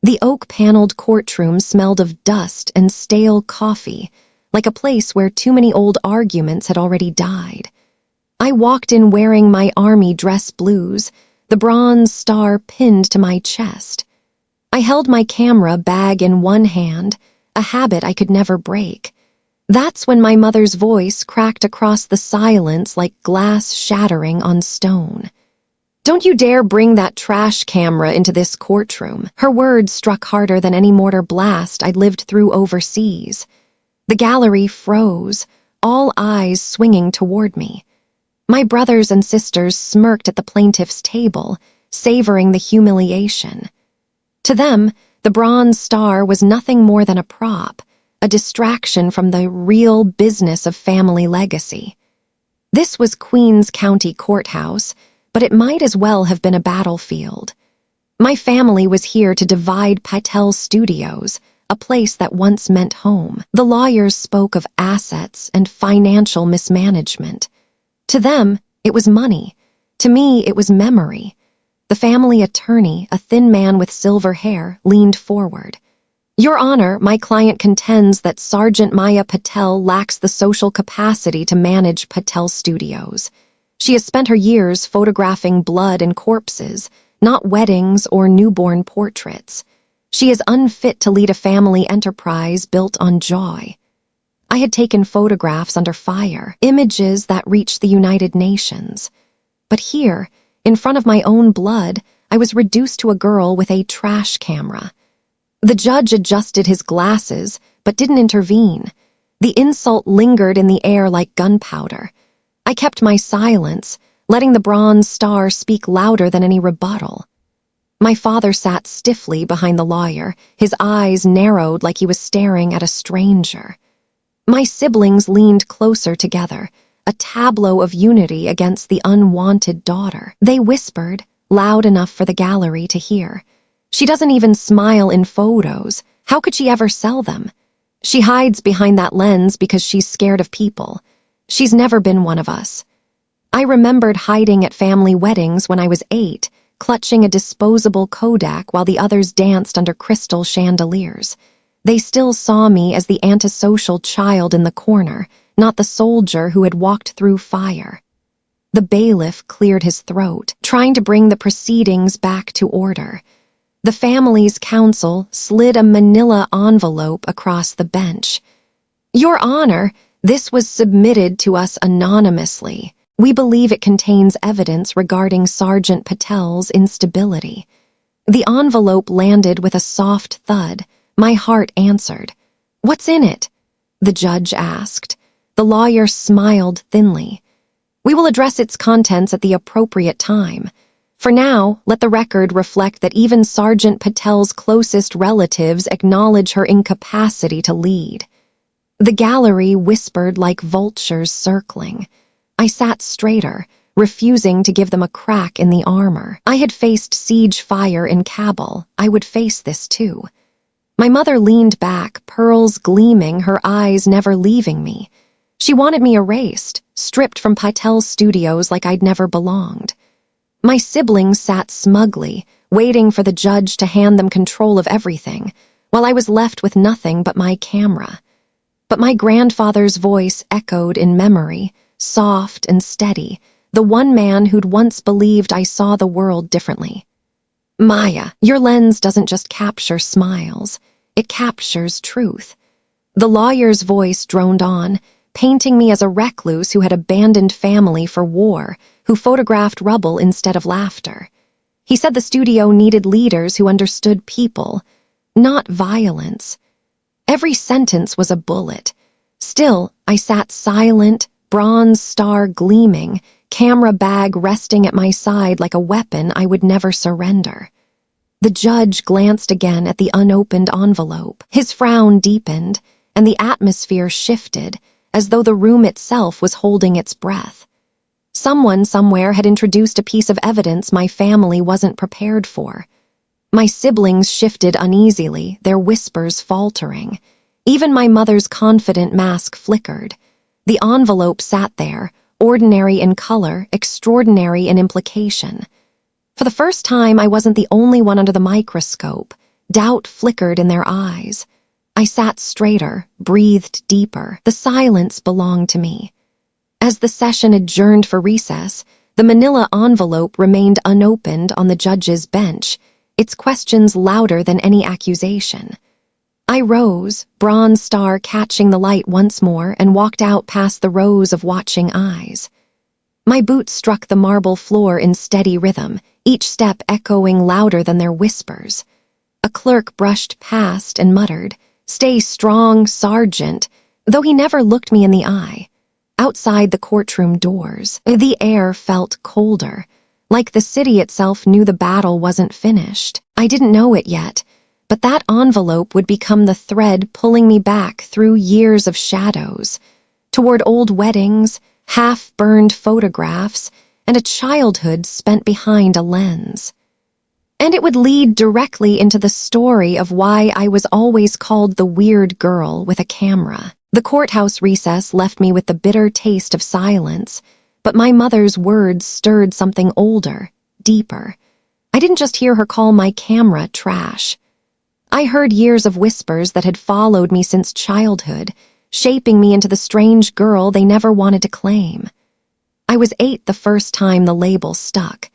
The oak-paneled courtroom smelled of dust and stale coffee, like a place where too many old arguments had already died. I walked in wearing my army dress blues, the bronze star pinned to my chest. I held my camera bag in one hand, a habit I could never break. That's when my mother's voice cracked across the silence like glass shattering on stone. "Don't you dare bring that trash camera into this courtroom." Her words struck harder than any mortar blast I'd lived through overseas. The gallery froze, all eyes swinging toward me. My brothers and sisters smirked at the plaintiff's table, savoring the humiliation. To them, the bronze star was nothing more than a prop, a distraction from the real business of family legacy. This was Queens County Courthouse, but it might as well have been a battlefield. My family was here to divide Patel Studios, a place that once meant home. The lawyers spoke of assets and financial mismanagement. To them, it was money. To me, it was memory. The family attorney, a thin man with silver hair, leaned forward. "Your Honor, my client contends that Sergeant Maya Patel lacks the social capacity to manage Patel Studios. She has spent her years photographing blood and corpses, not weddings or newborn portraits. She is unfit to lead a family enterprise built on joy." I had taken photographs under fire, images that reached the United Nations. But here, in front of my own blood, I was reduced to a girl with a trash camera. The judge adjusted his glasses, but didn't intervene. The insult lingered in the air like gunpowder. I kept my silence, letting the bronze star speak louder than any rebuttal. My father sat stiffly behind the lawyer, his eyes narrowed like he was staring at a stranger. My siblings leaned closer together, a tableau of unity against the unwanted daughter. They whispered, loud enough for the gallery to hear. "She doesn't even smile in photos. How could she ever sell them? She hides behind that lens because she's scared of people. She's never been one of us." I remembered hiding at family weddings when I was 8, clutching a disposable Kodak while the others danced under crystal chandeliers. They still saw me as the antisocial child in the corner, not the soldier who had walked through fire. The bailiff cleared his throat, trying to bring the proceedings back to order. The family's counsel slid a manila envelope across the bench. "Your Honor, this was submitted to us anonymously. We believe it contains evidence regarding Sergeant Patel's instability." The envelope landed with a soft thud. My heart answered. "What's in it?" the judge asked. The lawyer smiled thinly. "We will address its contents at the appropriate time. For now, let the record reflect that even Sergeant Patel's closest relatives acknowledge her incapacity to lead." The gallery whispered like vultures circling. I sat straighter, refusing to give them a crack in the armor. I had faced siege fire in Kabul. I would face this too. My mother leaned back, pearls gleaming, her eyes never leaving me. She wanted me erased, stripped from Patel Studios like I'd never belonged. My siblings sat smugly, waiting for the judge to hand them control of everything, while I was left with nothing but my camera. But my grandfather's voice echoed in memory, soft and steady, the one man who'd once believed I saw the world differently. "Maya, your lens doesn't just capture smiles, it captures truth." The lawyer's voice droned on, painting me as a recluse who had abandoned family for war, who photographed rubble instead of laughter. He said the studio needed leaders who understood people, not violence. Every sentence was a bullet. Still, I sat silent, bronze star gleaming, camera bag resting at my side like a weapon I would never surrender. The judge glanced again at the unopened envelope. His frown deepened, and the atmosphere shifted, as though the room itself was holding its breath. Someone somewhere had introduced a piece of evidence my family wasn't prepared for. My siblings shifted uneasily, their whispers faltering. Even my mother's confident mask flickered. The envelope sat there, ordinary in color, extraordinary in implication. For the first time, I wasn't the only one under the microscope. Doubt flickered in their eyes. I sat straighter, breathed deeper. The silence belonged to me. As the session adjourned for recess, the manila envelope remained unopened on the judge's bench, its questions louder than any accusation. I rose, bronze star catching the light once more, and walked out past the rows of watching eyes. My boots struck the marble floor in steady rhythm, each step echoing louder than their whispers. A clerk brushed past and muttered, "Stay strong, Sergeant," though he never looked me in the eye. Outside the courtroom doors, the air felt colder, like the city itself knew the battle wasn't finished. I didn't know it yet, but that envelope would become the thread pulling me back through years of shadows, toward old weddings, half-burned photographs, and a childhood spent behind a lens. And it would lead directly into the story of why I was always called the weird girl with a camera. The courthouse recess left me with the bitter taste of silence, but my mother's words stirred something older, deeper. I didn't just hear her call my camera trash. I heard years of whispers that had followed me since childhood, shaping me into the strange girl they never wanted to claim. I was 8 the first time the label stuck.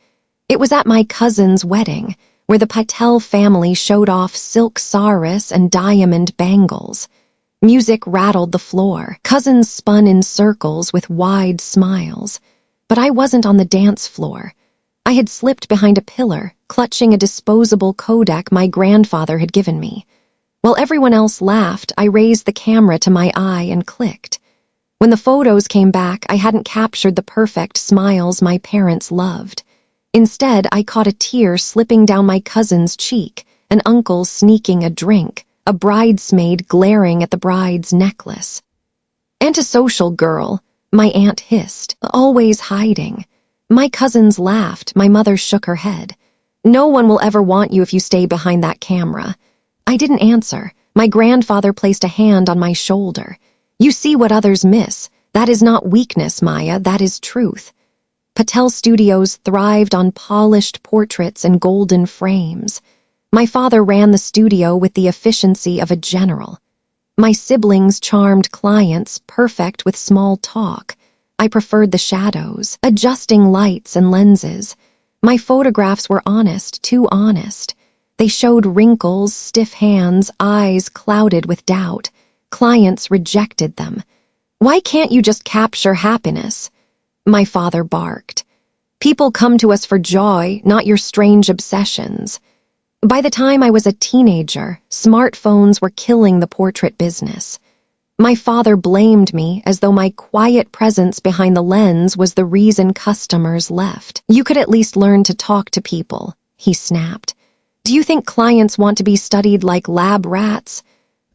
It was at my cousin's wedding, where the Patel family showed off silk saris and diamond bangles. Music rattled the floor. Cousins spun in circles with wide smiles. But I wasn't on the dance floor. I had slipped behind a pillar, clutching a disposable Kodak my grandfather had given me. While everyone else laughed, I raised the camera to my eye and clicked. When the photos came back, I hadn't captured the perfect smiles my parents loved. Instead, I caught a tear slipping down my cousin's cheek, an uncle sneaking a drink, a bridesmaid glaring at the bride's necklace. "Antisocial girl," my aunt hissed, always hiding. My cousins laughed, my mother shook her head. "No one will ever want you if you stay behind that camera." I didn't answer. My grandfather placed a hand on my shoulder. "You see what others miss. That is not weakness, Maya, that is truth." Patel Studios thrived on polished portraits and golden frames. My father ran the studio with the efficiency of a general. My siblings charmed clients, perfect with small talk. I preferred the shadows, adjusting lights and lenses. My photographs were honest, too honest. They showed wrinkles, stiff hands, eyes clouded with doubt. Clients rejected them. "Why can't you just capture happiness?" My father barked. "People come to us for joy, not your strange obsessions." By the time I was a teenager, smartphones were killing the portrait business. My father blamed me as though my quiet presence behind the lens was the reason customers left. "You could at least learn to talk to people," he snapped. "Do you think clients want to be studied like lab rats?"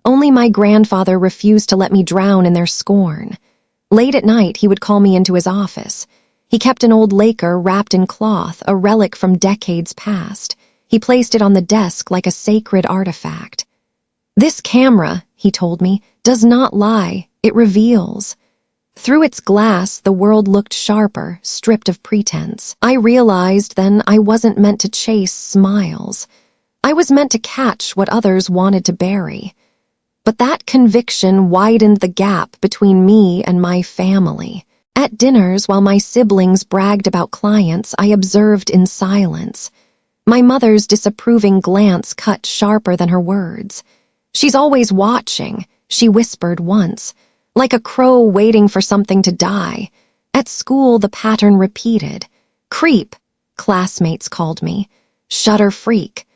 Only my grandfather refused to let me drown in their scorn. Late at night, he would call me into his office. He kept an old Laker wrapped in cloth, a relic from decades past. He placed it on the desk like a sacred artifact. "This camera," he told me, "does not lie, it reveals." Through its glass, the world looked sharper, stripped of pretense. I realized then I wasn't meant to chase smiles. I was meant to catch what others wanted to bury. But that conviction widened the gap between me and my family. At dinners, while my siblings bragged about clients, I observed in silence. My mother's disapproving glance cut sharper than her words. "She's always watching," she whispered once, like a crow waiting for something to die. At school, the pattern repeated. "Creep," classmates called me. "Shutter freak."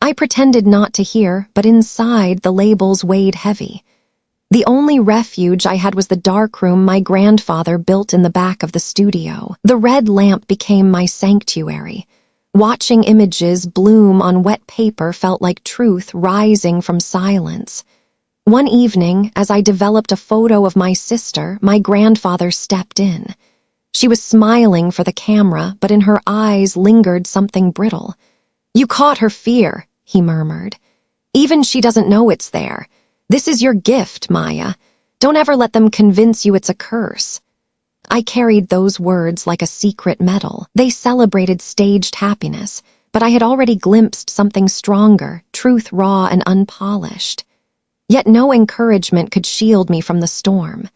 I pretended not to hear, but inside the labels weighed heavy. The only refuge I had was the darkroom my grandfather built in the back of the studio. The red lamp became my sanctuary. Watching images bloom on wet paper felt like truth rising from silence. One evening, as I developed a photo of my sister, my grandfather stepped in. She was smiling for the camera, but in her eyes lingered something brittle. "You caught her fear," he murmured. "Even she doesn't know it's there. This is your gift, Maya. Don't ever let them convince you it's a curse." I carried those words like a secret medal. They celebrated staged happiness, but I had already glimpsed something stronger, truth raw and unpolished. Yet no encouragement could shield me from the storm.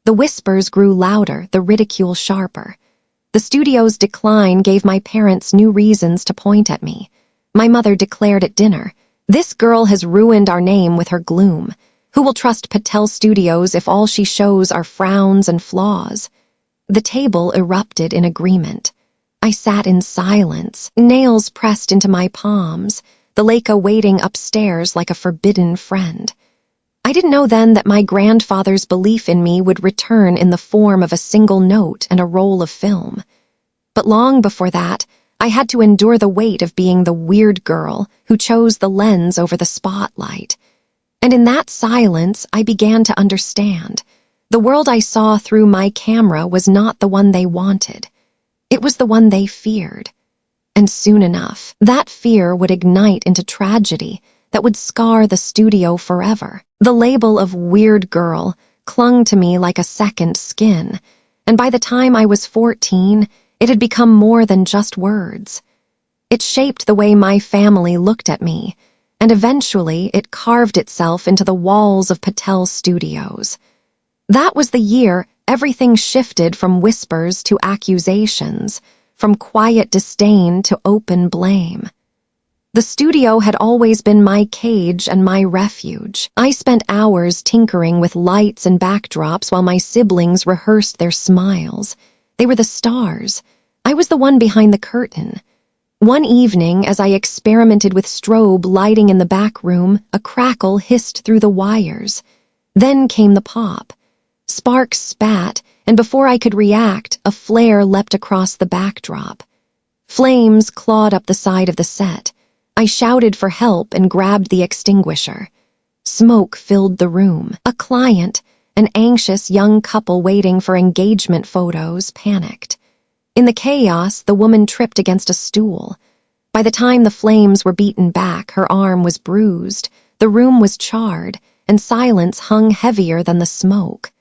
The whispers grew louder, the ridicule sharper. The studio's decline gave my parents new reasons to point at me. My mother declared at dinner, "This girl has ruined our name with her gloom. Who will trust Patel Studios if all she shows are frowns and flaws?" The table erupted in agreement. I sat in silence, nails pressed into my palms, the Leica waiting upstairs like a forbidden friend. I didn't know then that my grandfather's belief in me would return in the form of a single note and a roll of film. But long before that, I had to endure the weight of being the weird girl who chose the lens over the spotlight. And in that silence, I began to understand. The world I saw through my camera was not the one they wanted. It was the one they feared. And soon enough, that fear would ignite into tragedy that would scar the studio forever. The label of weird girl clung to me like a second skin, and by the time I was 14, it had become more than just words. It shaped the way my family looked at me, and eventually it carved itself into the walls of Patel Studios. That was the year everything shifted from whispers to accusations, from quiet disdain to open blame. The studio had always been my cage and my refuge. I spent hours tinkering with lights and backdrops while my siblings rehearsed their smiles. They were the stars. I was the one behind the curtain. One evening, as I experimented with strobe lighting in the back room, a crackle hissed through the wires. Then came the pop. Sparks spat, and before I could react, a flare leapt across the backdrop. Flames clawed up the side of the set. I shouted for help and grabbed the extinguisher. Smoke filled the room. A client, an anxious young couple waiting for engagement photos, panicked. In the chaos, the woman tripped against a stool. By the time the flames were beaten back, her arm was bruised, the room was charred, and silence hung heavier than the smoke.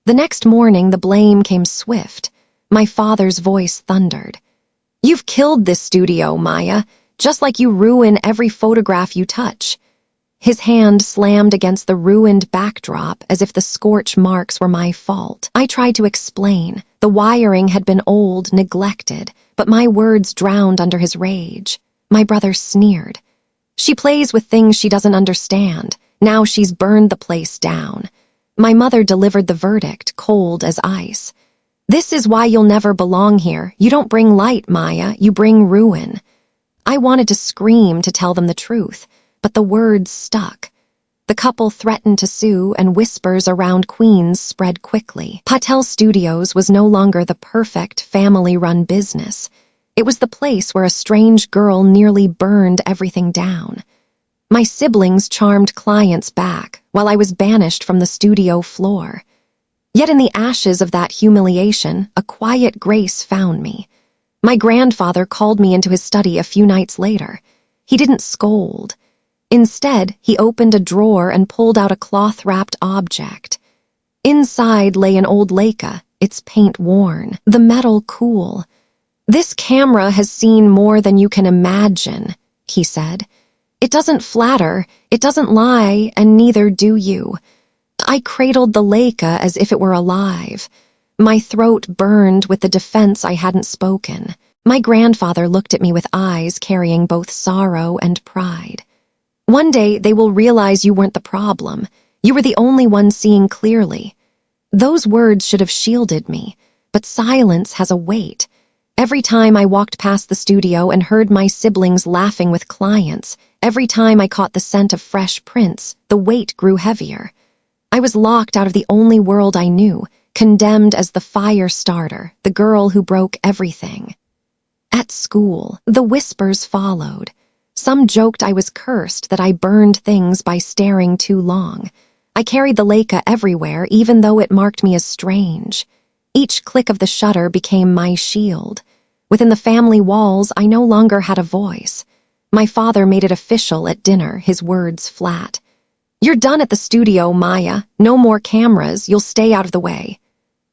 The next morning, the blame came swift. My father's voice thundered. "You've killed this studio, Maya, just like you ruin every photograph you touch." His hand slammed against the ruined backdrop as if the scorch marks were my fault. I tried to explain. The wiring had been old, neglected, but my words drowned under his rage. My brother sneered. "She plays with things she doesn't understand. Now she's burned the place down." My mother delivered the verdict, cold as ice. "This is why you'll never belong here. You don't bring light, Maya. You bring ruin." I wanted to scream to tell them the truth, but the words stuck. The couple threatened to sue, and whispers around Queens spread quickly. Patel Studios was no longer the perfect family-run business. It was the place where a strange girl nearly burned everything down. My siblings charmed clients back, while I was banished from the studio floor. Yet in the ashes of that humiliation, a quiet grace found me. My grandfather called me into his study a few nights later. He didn't scold. Instead, he opened a drawer and pulled out a cloth-wrapped object. Inside lay an old Leica, its paint worn, the metal cool. "This camera has seen more than you can imagine," he said. "It doesn't flatter, it doesn't lie, and neither do you." I cradled the Leica as if it were alive. My throat burned with the defense I hadn't spoken. My grandfather looked at me with eyes carrying both sorrow and pride. "One day they will realize you weren't the problem. You were the only one seeing clearly." Those words should have shielded me, but silence has a weight. Every time I walked past the studio and heard my siblings laughing with clients, every time I caught the scent of fresh prints, the weight grew heavier. I was locked out of the only world I knew, condemned as the fire starter, the girl who broke everything. At school, the whispers followed. Some joked I was cursed, that I burned things by staring too long. I carried the Leica everywhere, even though it marked me as strange. Each click of the shutter became my shield. Within the family walls, I no longer had a voice. My father made it official at dinner, his words flat. "You're done at the studio, Maya. No more cameras. You'll stay out of the way."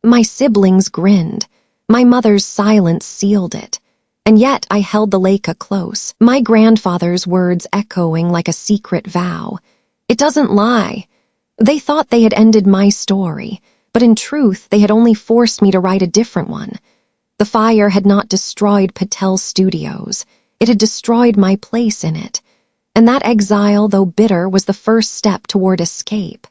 My siblings grinned. My mother's silence sealed it. And yet I held the Leica close, my grandfather's words echoing like a secret vow. It doesn't lie. They thought they had ended my story, but in truth they had only forced me to write a different one. The fire had not destroyed Patel Studios. It had destroyed my place in it. And that exile, though bitter, was the first step toward escape.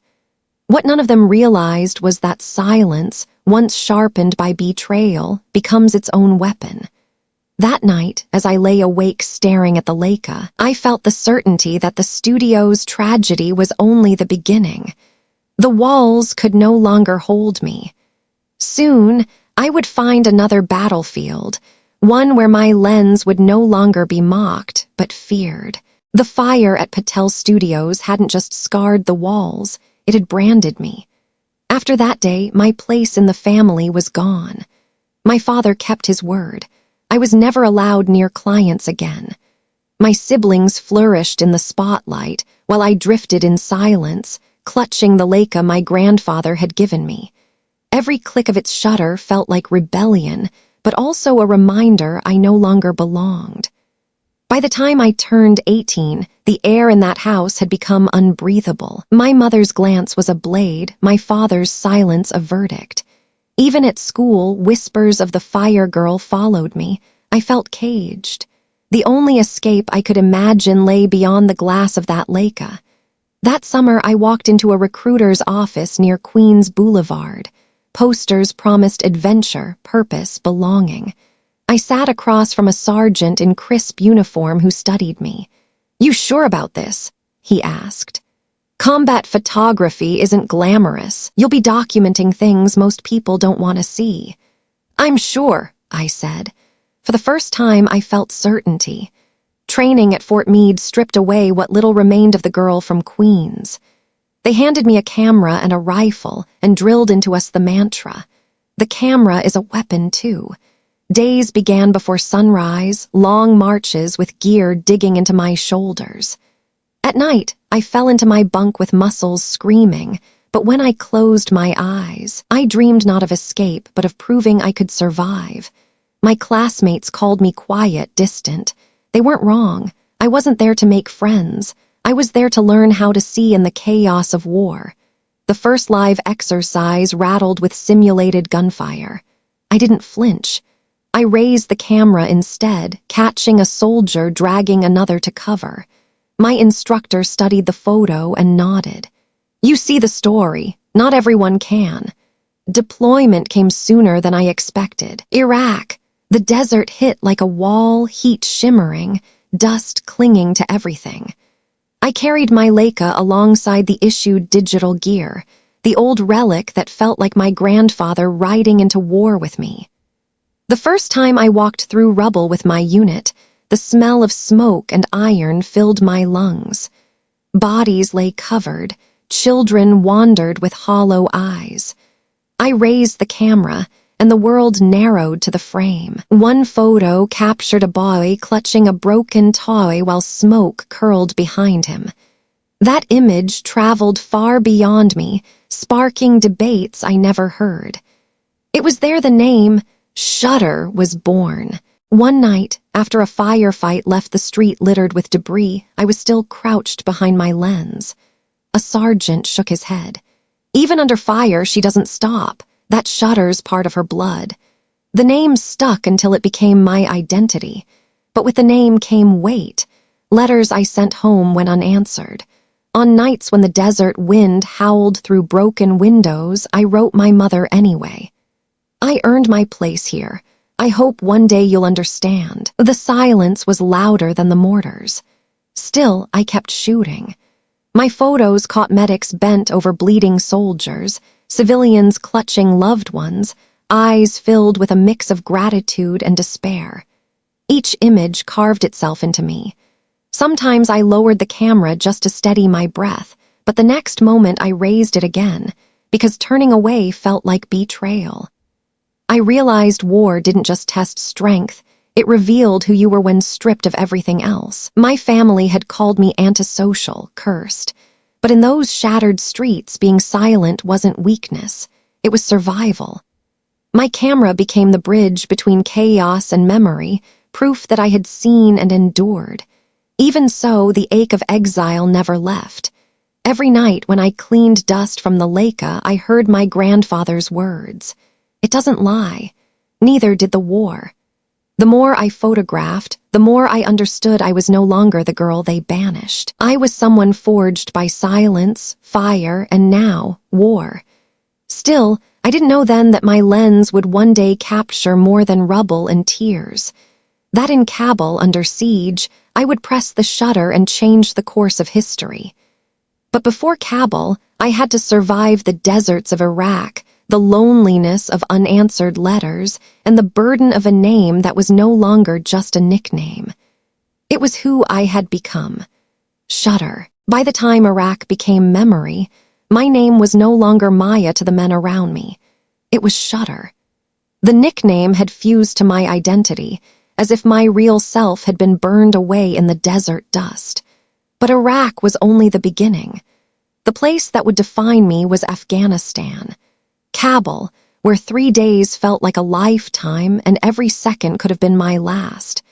What none of them realized was that silence, once sharpened by betrayal, becomes its own weapon. That night, as I lay awake staring at the Leica, I felt the certainty that the studio's tragedy was only the beginning. The walls could no longer hold me. Soon, I would find another battlefield, one where my lens would no longer be mocked, but feared. The fire at Patel Studios hadn't just scarred the walls, it had branded me. After that day, my place in the family was gone. My father kept his word. I was never allowed near clients again. My siblings flourished in the spotlight while I drifted in silence, clutching the Leica my grandfather had given me. Every click of its shutter felt like rebellion, but also a reminder I no longer belonged. By the time I turned 18, the air in that house had become unbreathable. My mother's glance was a blade, my father's silence a verdict. Even at school, whispers of the fire girl followed me. I felt caged. The only escape I could imagine lay beyond the glass of that Leica. That summer, I walked into a recruiter's office near Queens Boulevard. Posters promised adventure, purpose, belonging. I sat across from a sergeant in crisp uniform who studied me. "You sure about this?" he asked. "Combat photography isn't glamorous. You'll be documenting things most people don't want to see." "I'm sure," I said. For the first time, I felt certainty. Training at Fort Meade stripped away what little remained of the girl from Queens. They handed me a camera and a rifle and drilled into us the mantra. The camera is a weapon, too. Days began before sunrise, long marches with gear digging into my shoulders. At night, I fell into my bunk with muscles screaming, but when I closed my eyes, I dreamed not of escape, but of proving I could survive. My classmates called me quiet, distant. They weren't wrong. I wasn't there to make friends. I was there to learn how to see in the chaos of war. The first live exercise rattled with simulated gunfire. I didn't flinch. I raised the camera instead, catching a soldier dragging another to cover. My instructor studied the photo and nodded. "You see the story. Not everyone can." Deployment came sooner than I expected. Iraq. The desert hit like a wall, heat shimmering, dust clinging to everything. I carried my Leica alongside the issued digital gear, the old relic that felt like my grandfather riding into war with me. The first time I walked through rubble with my unit, the smell of smoke and iron filled my lungs. Bodies lay covered, children wandered with hollow eyes. I raised the camera, and the world narrowed to the frame. One photo captured a boy clutching a broken toy while smoke curled behind him. That image traveled far beyond me, sparking debates I never heard. It was there the name Shudder was born. One night, after a firefight left the street littered with debris, I was still crouched behind my lens. A sergeant shook his head. "Even under fire, she doesn't stop. That shudder's part of her blood." The name stuck until it became my identity. But with the name came weight, letters I sent home when unanswered. On nights when the desert wind howled through broken windows, I wrote my mother anyway. "I earned my place here. I hope one day you'll understand." The silence was louder than the mortars. Still, I kept shooting. My photos caught medics bent over bleeding soldiers, civilians clutching loved ones, eyes filled with a mix of gratitude and despair. Each image carved itself into me. Sometimes I lowered the camera just to steady my breath, but the next moment I raised it again, because turning away felt like betrayal. I realized war didn't just test strength, it revealed who you were when stripped of everything else. My family had called me antisocial, cursed. But in those shattered streets, being silent wasn't weakness, it was survival. My camera became the bridge between chaos and memory, proof that I had seen and endured. Even so, the ache of exile never left. Every night when I cleaned dust from the Leica, I heard my grandfather's words. It doesn't lie. Neither did the war. The more I photographed, the more I understood I was no longer the girl they banished. I was someone forged by silence, fire, and now, war. Still, I didn't know then that my lens would one day capture more than rubble and tears. That in Kabul, under siege, I would press the shutter and change the course of history. But before Kabul, I had to survive the deserts of Iraq, the loneliness of unanswered letters, and the burden of a name that was no longer just a nickname. It was who I had become. Shudder. By the time Iraq became memory, my name was no longer Maya to the men around me. It was Shudder. The nickname had fused to my identity, as if my real self had been burned away in the desert dust. But Iraq was only the beginning. The place that would define me was Afghanistan. Kabul, where 3 days felt like a lifetime and every second could have been my last.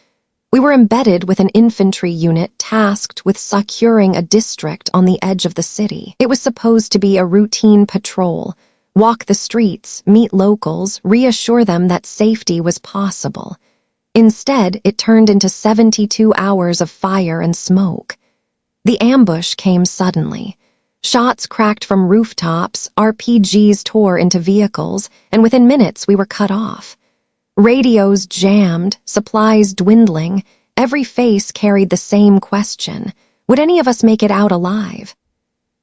We were embedded with an infantry unit tasked with securing a district on the edge of the city. It was supposed to be a routine patrol, walk the streets, meet locals, reassure them that safety was possible. Instead, it turned into 72 hours of fire and smoke. The ambush came suddenly. Shots cracked from rooftops, RPGs tore into vehicles, and within minutes we were cut off. Radios jammed, supplies dwindling, every face carried the same question: would any of us make it out alive?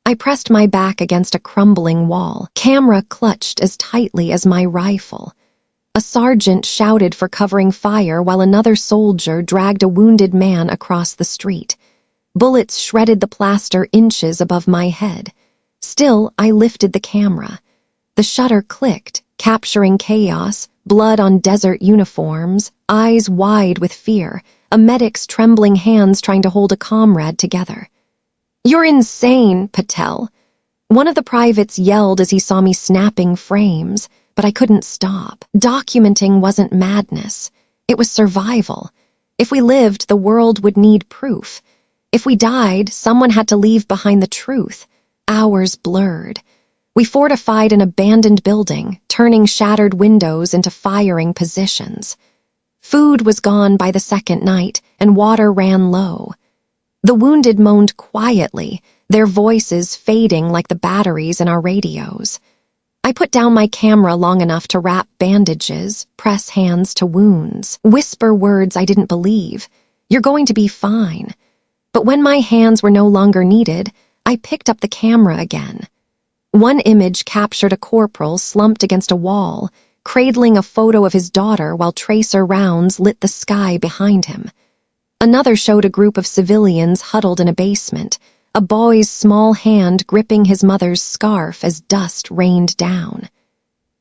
I pressed my back against a crumbling wall, camera clutched as tightly as my rifle. A sergeant shouted for covering fire while another soldier dragged a wounded man across the street. Bullets shredded the plaster inches above my head. Still, I lifted the camera. The shutter clicked, capturing chaos, blood on desert uniforms, eyes wide with fear, a medic's trembling hands trying to hold a comrade together. "You're insane, Patel." One of the privates yelled as he saw me snapping frames, but I couldn't stop. Documenting wasn't madness. It was survival. If we lived, the world would need proof. If we died, someone had to leave behind the truth. Hours blurred. We fortified an abandoned building, turning shattered windows into firing positions. Food was gone by the second night, and water ran low. The wounded moaned quietly, their voices fading like the batteries in our radios. I put down my camera long enough to wrap bandages, press hands to wounds, whisper words I didn't believe. "You're going to be fine." But when my hands were no longer needed, I picked up the camera again. One image captured a corporal slumped against a wall, cradling a photo of his daughter while tracer rounds lit the sky behind him. Another showed a group of civilians huddled in a basement, a boy's small hand gripping his mother's scarf as dust rained down.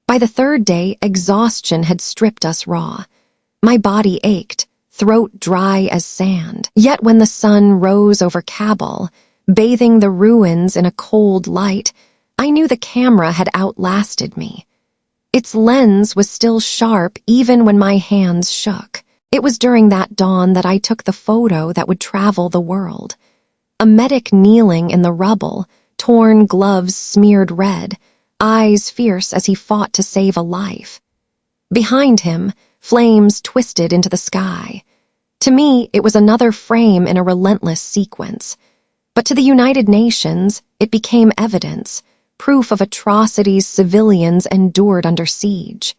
By the third day, exhaustion had stripped us raw. My body ached, throat dry as sand. Yet when the sun rose over Kabul, bathing the ruins in a cold light, I knew the camera had outlasted me. Its lens was still sharp even when my hands shook. It was during that dawn that I took the photo that would travel the world. A medic kneeling in the rubble, torn gloves smeared red, eyes fierce as he fought to save a life. Behind him, flames twisted into the sky. To me, it was another frame in a relentless sequence. But to the United Nations, it became evidence, proof of atrocities civilians endured under siege.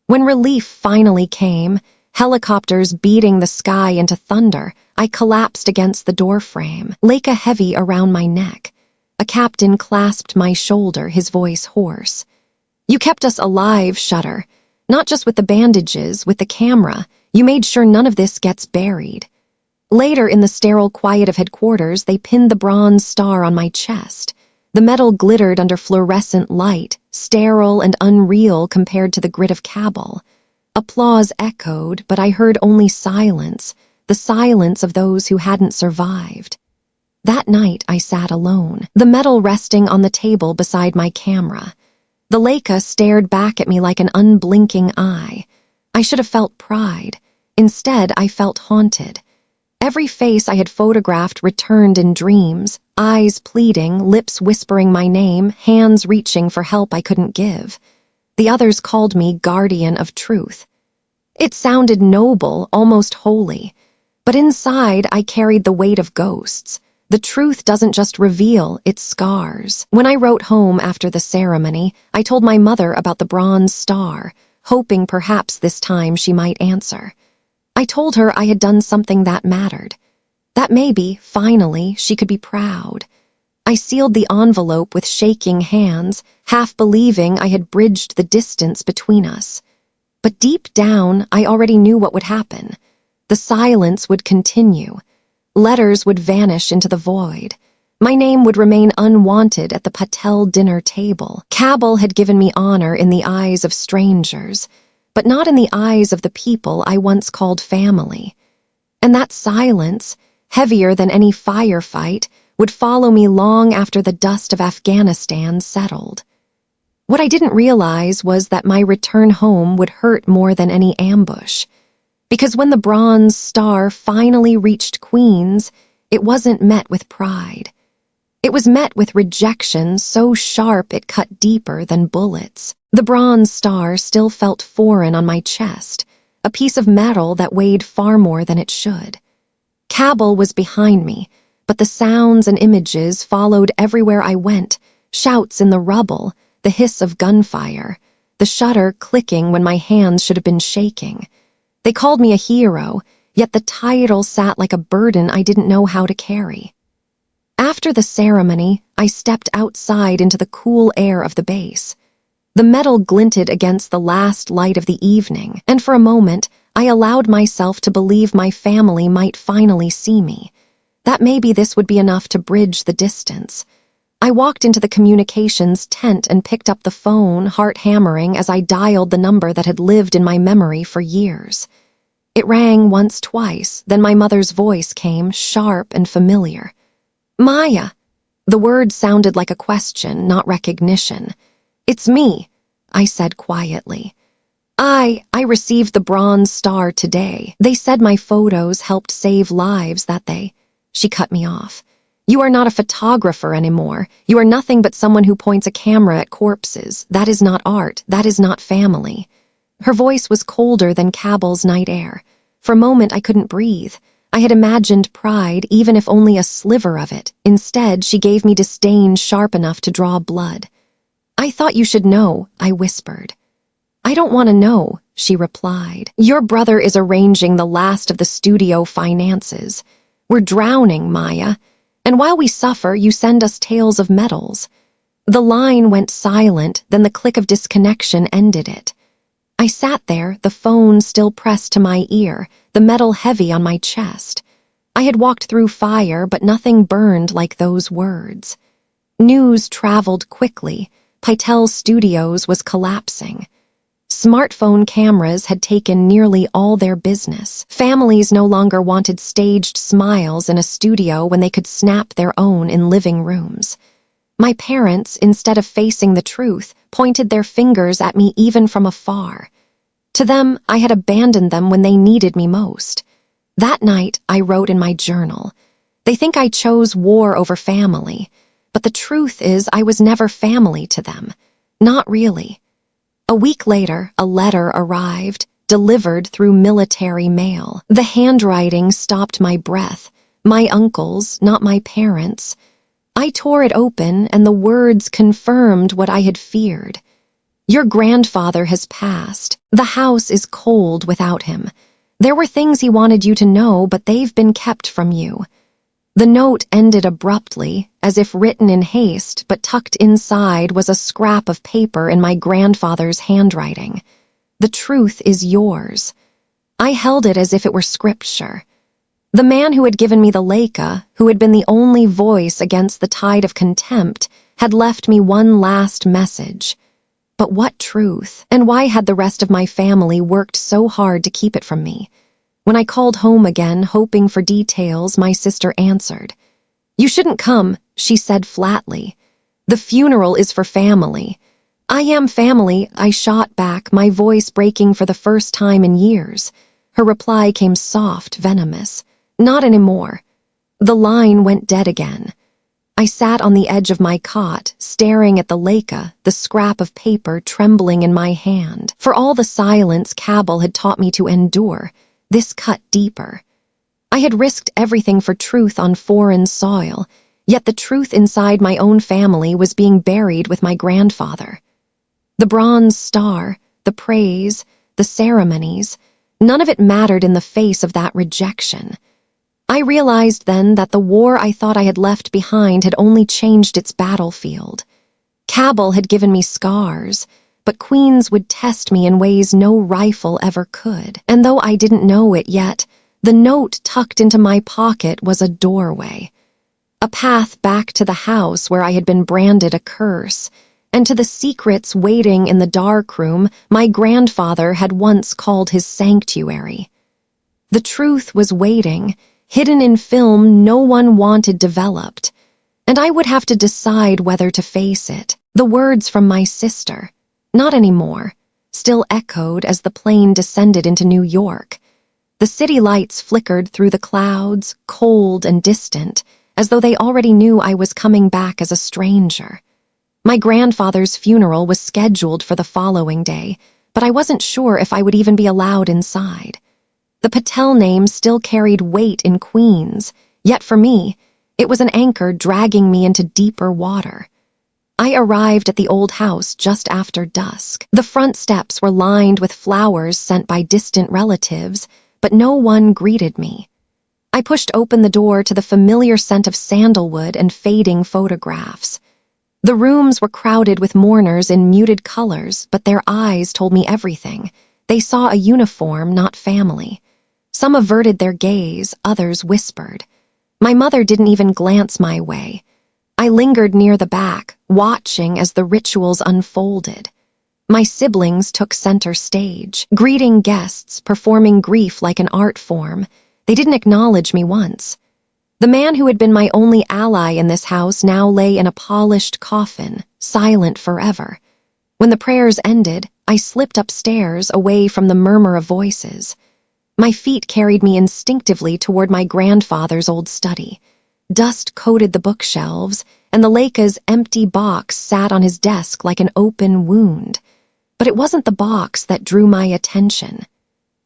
When relief finally came, helicopters beating the sky into thunder, I collapsed against the doorframe, Leica heavy around my neck. A captain clasped my shoulder, his voice hoarse. "You kept us alive, Shudder. Not just with the bandages, with the camera. You made sure none of this gets buried." Later, in the sterile quiet of headquarters, they pinned the bronze star on my chest. The metal glittered under fluorescent light, sterile and unreal compared to the grit of Kabul. Applause echoed, but I heard only silence, the silence of those who hadn't survived. That night, I sat alone, the metal resting on the table beside my camera. The Leica stared back at me like an unblinking eye. I should have felt pride. Instead, I felt haunted. Every face I had photographed returned in dreams, eyes pleading, lips whispering my name, hands reaching for help I couldn't give. The others called me guardian of truth. It sounded noble, almost holy. But inside, I carried the weight of ghosts. The truth doesn't just reveal, it scars. When I wrote home after the ceremony, I told my mother about the bronze star, hoping perhaps this time she might answer. I told her I had done something that mattered. That maybe, finally, she could be proud. I sealed the envelope with shaking hands, half believing I had bridged the distance between us. But deep down, I already knew what would happen. The silence would continue. Letters would vanish into the void. My name would remain unwanted at the Patel dinner table. Cabell had given me honor in the eyes of strangers, but not in the eyes of the people I once called family. And that silence, heavier than any firefight, would follow me long after the dust of Afghanistan settled. What I didn't realize was that my return home would hurt more than any ambush. Because when the bronze star finally reached Queens, it wasn't met with pride. It was met with rejection so sharp it cut deeper than bullets. The bronze star still felt foreign on my chest, a piece of metal that weighed far more than it should. Cabell was behind me, but the sounds and images followed everywhere I went, shouts in the rubble, the hiss of gunfire, the shutter clicking when my hands should have been shaking. They called me a hero, yet the title sat like a burden I didn't know how to carry. After the ceremony, I stepped outside into the cool air of the base. The metal glinted against the last light of the evening, and for a moment, I allowed myself to believe my family might finally see me. That maybe this would be enough to bridge the distance. I walked into the communications tent and picked up the phone, heart hammering as I dialed the number that had lived in my memory for years. It rang once, twice, then my mother's voice came, sharp and familiar. "Maya." The word sounded like a question, not recognition. "It's me," I said quietly. I received the bronze star today. They said my photos helped save lives that day." She cut me off. "You are not a photographer anymore. You are nothing but someone who points a camera at corpses. That is not art. That is not family." Her voice was colder than Cabell's night air. For a moment I couldn't breathe. I had imagined pride, even if only a sliver of it. Instead, she gave me disdain sharp enough to draw blood. "I thought you should know," I whispered. "I don't want to know," she replied. "Your brother is arranging the last of the studio finances. We're drowning, Maya. And while we suffer, you send us tales of medals." The line went silent, then the click of disconnection ended it. I sat there, the phone still pressed to my ear, the metal heavy on my chest. I had walked through fire, but nothing burned like those words. News traveled quickly. Patel Studios was collapsing. Smartphone cameras had taken nearly all their business. Families no longer wanted staged smiles in a studio when they could snap their own in living rooms. My parents, instead of facing the truth, pointed their fingers at me even from afar. To them, I had abandoned them when they needed me most. That night, I wrote in my journal. They think I chose war over family, but the truth is I was never family to them. Not really. A week later, a letter arrived, delivered through military mail. The handwriting stopped my breath. My uncle's, not my parents'. I tore it open, and the words confirmed what I had feared. "Your grandfather has passed. The house is cold without him. There were things he wanted you to know, but they've been kept from you." The note ended abruptly, as if written in haste, but tucked inside was a scrap of paper in my grandfather's handwriting. "The truth is yours." I held it as if it were scripture. The man who had given me the Leica, who had been the only voice against the tide of contempt, had left me one last message. But what truth? And why had the rest of my family worked so hard to keep it from me? When I called home again, hoping for details, my sister answered. "You shouldn't come," she said flatly. "The funeral is for family." "I am family," I shot back, my voice breaking for the first time in years. Her reply came soft, venomous. Not anymore. The line went dead again. I sat on the edge of my cot, staring at the Leica, the scrap of paper trembling in my hand. For all the silence Cabell had taught me to endure, this cut deeper. I had risked everything for truth on foreign soil, yet the truth inside my own family was being buried with my grandfather. The bronze star, the praise, the ceremonies, none of it mattered in the face of that rejection. I realized then that the war I thought I had left behind had only changed its battlefield. Cabell had given me scars, but Queens would test me in ways no rifle ever could. And though I didn't know it yet, the note tucked into my pocket was a doorway. A path back to the house where I had been branded a curse, and to the secrets waiting in the dark room my grandfather had once called his sanctuary. The truth was waiting, hidden in film no one wanted developed, and I would have to decide whether to face it. The words from my sister, "Not anymore," still echoed as the plane descended into New York. The city lights flickered through the clouds, cold and distant, as though they already knew I was coming back as a stranger. My grandfather's funeral was scheduled for the following day, but I wasn't sure if I would even be allowed inside. The Patel name still carried weight in Queens, yet for me, it was an anchor dragging me into deeper water. I arrived at the old house just after dusk. The front steps were lined with flowers sent by distant relatives, but no one greeted me. I pushed open the door to the familiar scent of sandalwood and fading photographs. The rooms were crowded with mourners in muted colors, but their eyes told me everything. They saw a uniform, not family. Some averted their gaze, others whispered. My mother didn't even glance my way. I lingered near the back, watching as the rituals unfolded. My siblings took center stage, greeting guests, performing grief like an art form. They didn't acknowledge me once. The man who had been my only ally in this house now lay in a polished coffin, silent forever. When the prayers ended, I slipped upstairs, away from the murmur of voices. My feet carried me instinctively toward my grandfather's old study. Dust coated the bookshelves, and the Leica's empty box sat on his desk like an open wound. But it wasn't the box that drew my attention.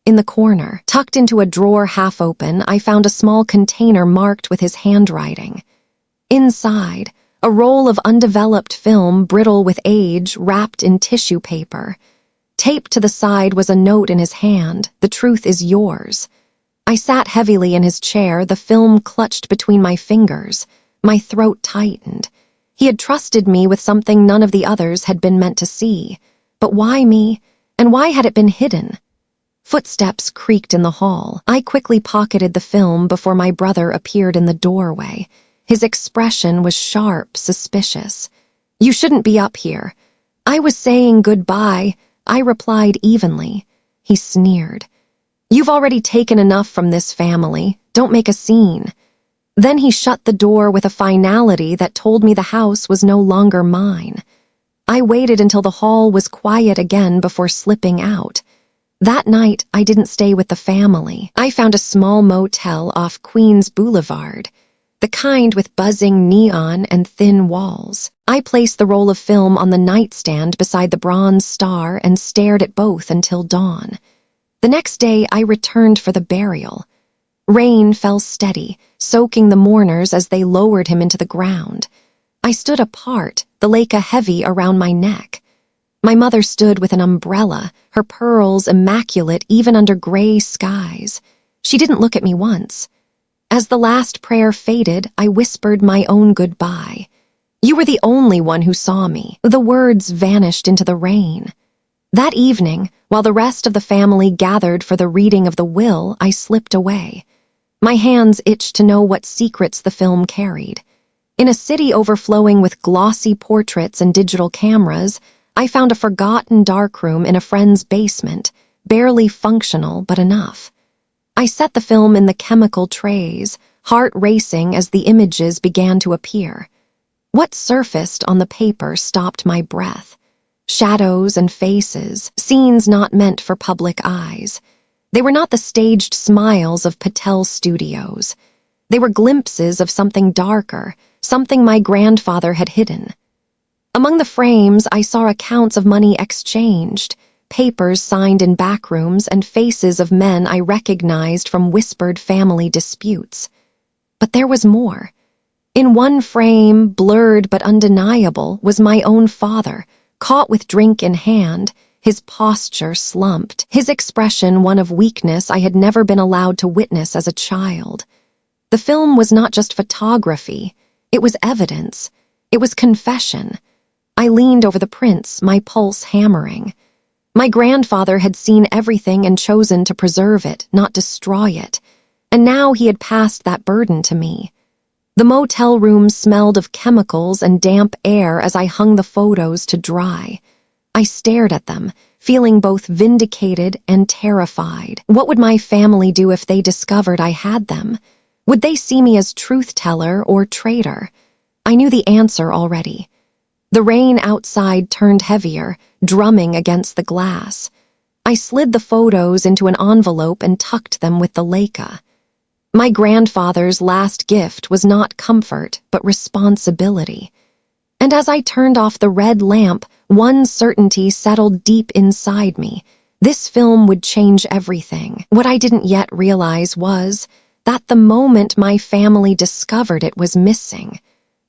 In the corner, tucked into a drawer half open, I found a small container marked with his handwriting. Inside, a roll of undeveloped film, brittle with age, wrapped in tissue paper. Taped to the side was a note in his hand, "The truth is yours." I sat heavily in his chair, the film clutched between my fingers. My throat tightened. He had trusted me with something none of the others had been meant to see. But why me? And why had it been hidden? Footsteps creaked in the hall. I quickly pocketed the film before my brother appeared in the doorway. His expression was sharp, suspicious. "You shouldn't be up here." "I was saying goodbye," I replied evenly. He sneered. "You've already taken enough from this family. Don't make a scene." Then he shut the door with a finality that told me the house was no longer mine. I waited until the hall was quiet again before slipping out. That night, I didn't stay with the family. I found a small motel off Queens Boulevard, the kind with buzzing neon and thin walls. I placed the roll of film on the nightstand beside the bronze star and stared at both until dawn. The next day, I returned for the burial. Rain fell steady, soaking the mourners as they lowered him into the ground. I stood apart, the Leica heavy around my neck. My mother stood with an umbrella, her pearls immaculate even under gray skies. She didn't look at me once. As the last prayer faded, I whispered my own goodbye. "You were the only one who saw me." The words vanished into the rain. That evening, while the rest of the family gathered for the reading of the will, I slipped away. My hands itched to know what secrets the film carried. In a city overflowing with glossy portraits and digital cameras, I found a forgotten darkroom in a friend's basement, barely functional but enough. I set the film in the chemical trays, heart racing as the images began to appear. What surfaced on the paper stopped my breath. Shadows and faces, scenes not meant for public eyes. They were not the staged smiles of Patel studios. They were glimpses of something darker, something my grandfather had hidden. Among the frames, I saw accounts of money exchanged, papers signed in back rooms, and faces of men I recognized from whispered family disputes. But there was more. In one frame, blurred but undeniable, was my own father, caught with drink in hand, his posture slumped, his expression one of weakness I had never been allowed to witness as a child. The film was not just photography, it was evidence, it was confession. I leaned over the prints, my pulse hammering. My grandfather had seen everything and chosen to preserve it, not destroy it, and now he had passed that burden to me. The motel room smelled of chemicals and damp air as I hung the photos to dry. I stared at them, feeling both vindicated and terrified. What would my family do if they discovered I had them? Would they see me as truth-teller or traitor? I knew the answer already. The rain outside turned heavier, drumming against the glass. I slid the photos into an envelope and tucked them with the Leica. My grandfather's last gift was not comfort, but responsibility. And as I turned off the red lamp, one certainty settled deep inside me. This film would change everything. What I didn't yet realize was that the moment my family discovered it was missing,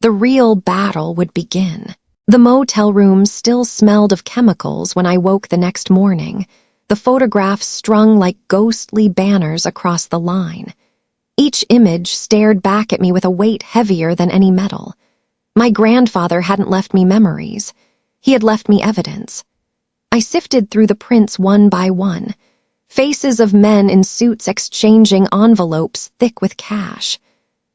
the real battle would begin. The motel room still smelled of chemicals when I woke the next morning, the photographs strung like ghostly banners across the line. Each image stared back at me with a weight heavier than any metal. My grandfather hadn't left me memories. He had left me evidence. I sifted through the prints one by one, faces of men in suits exchanging envelopes thick with cash.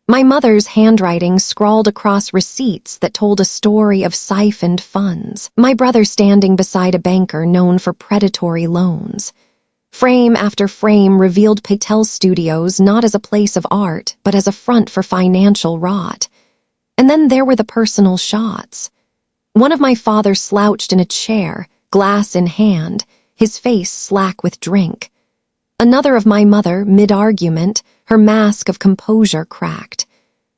My mother's handwriting scrawled across receipts that told a story of siphoned funds. My brother standing beside a banker known for predatory loans. Frame after frame revealed Patel Studios not as a place of art, but as a front for financial rot. And then there were the personal shots. One of my father slouched in a chair, glass in hand, his face slack with drink. Another of my mother, mid-argument, her mask of composure cracked.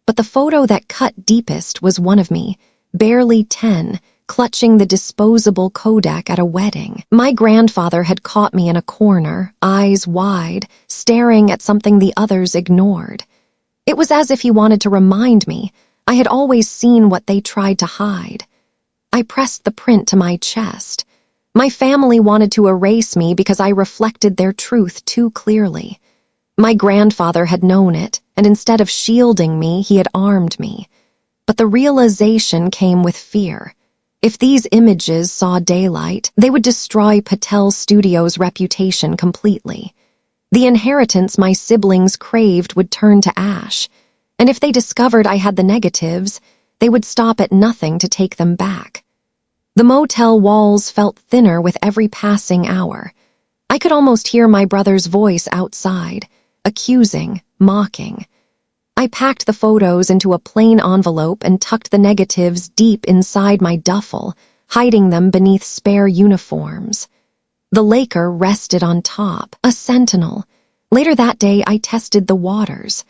But the photo that cut deepest was one of me, barely 10, clutching the disposable Kodak at a wedding. My grandfather had caught me in a corner, eyes wide, staring at something the others ignored. It was as if he wanted to remind me I had always seen what they tried to hide. I pressed the print to my chest. My family wanted to erase me because I reflected their truth too clearly. My grandfather had known it, and instead of shielding me, he had armed me. But the realization came with fear. If these images saw daylight, they would destroy Patel Studios' reputation completely. The inheritance my siblings craved would turn to ash, and if they discovered I had the negatives, they would stop at nothing to take them back. The motel walls felt thinner with every passing hour. I could almost hear my brother's voice outside, accusing, mocking. I packed the photos into a plain envelope and tucked the negatives deep inside my duffel, hiding them beneath spare uniforms. The Laker rested on top, a sentinel. Later that day, I tested the waters.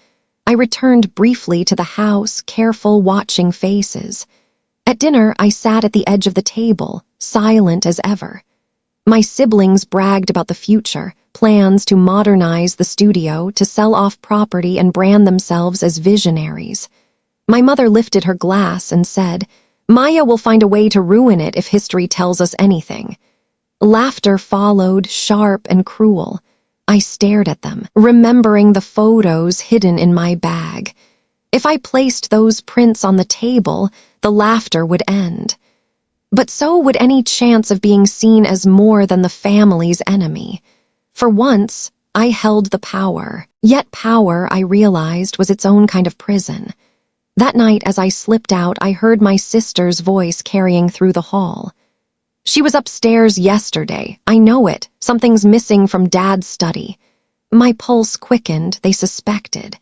I returned briefly to the house, careful, watching faces. At dinner, I sat at the edge of the table, silent as ever. My siblings bragged about the future, plans to modernize the studio, to sell off property and brand themselves as visionaries. My mother lifted her glass and said, "Maya will find a way to ruin it if history tells us anything." Laughter followed, sharp and cruel. I stared at them, remembering the photos hidden in my bag. If I placed those prints on the table, the laughter would end. But so would any chance of being seen as more than the family's enemy. For once, I held the power. Yet power, I realized, was its own kind of prison. That night, as I slipped out, I heard my sister's voice carrying through the hall. "She was upstairs yesterday. I know it. Something's missing from Dad's study." My pulse quickened, they suspected.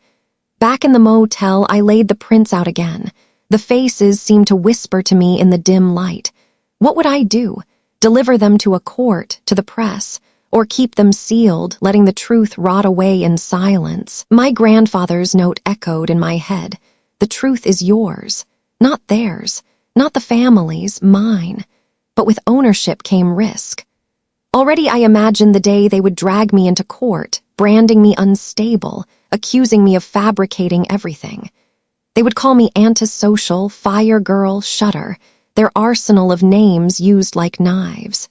Back in the motel, I laid the prints out again. The faces seemed to whisper to me in the dim light. What would I do? Deliver them to a court, to the press, or keep them sealed, letting the truth rot away in silence. My grandfather's note echoed in my head. The truth is yours, not theirs, not the family's, mine. But with ownership came risk. Already I imagined the day they would drag me into court, branding me unstable, accusing me of fabricating everything. They would call me antisocial, fire girl, shutter, their arsenal of names used like knives.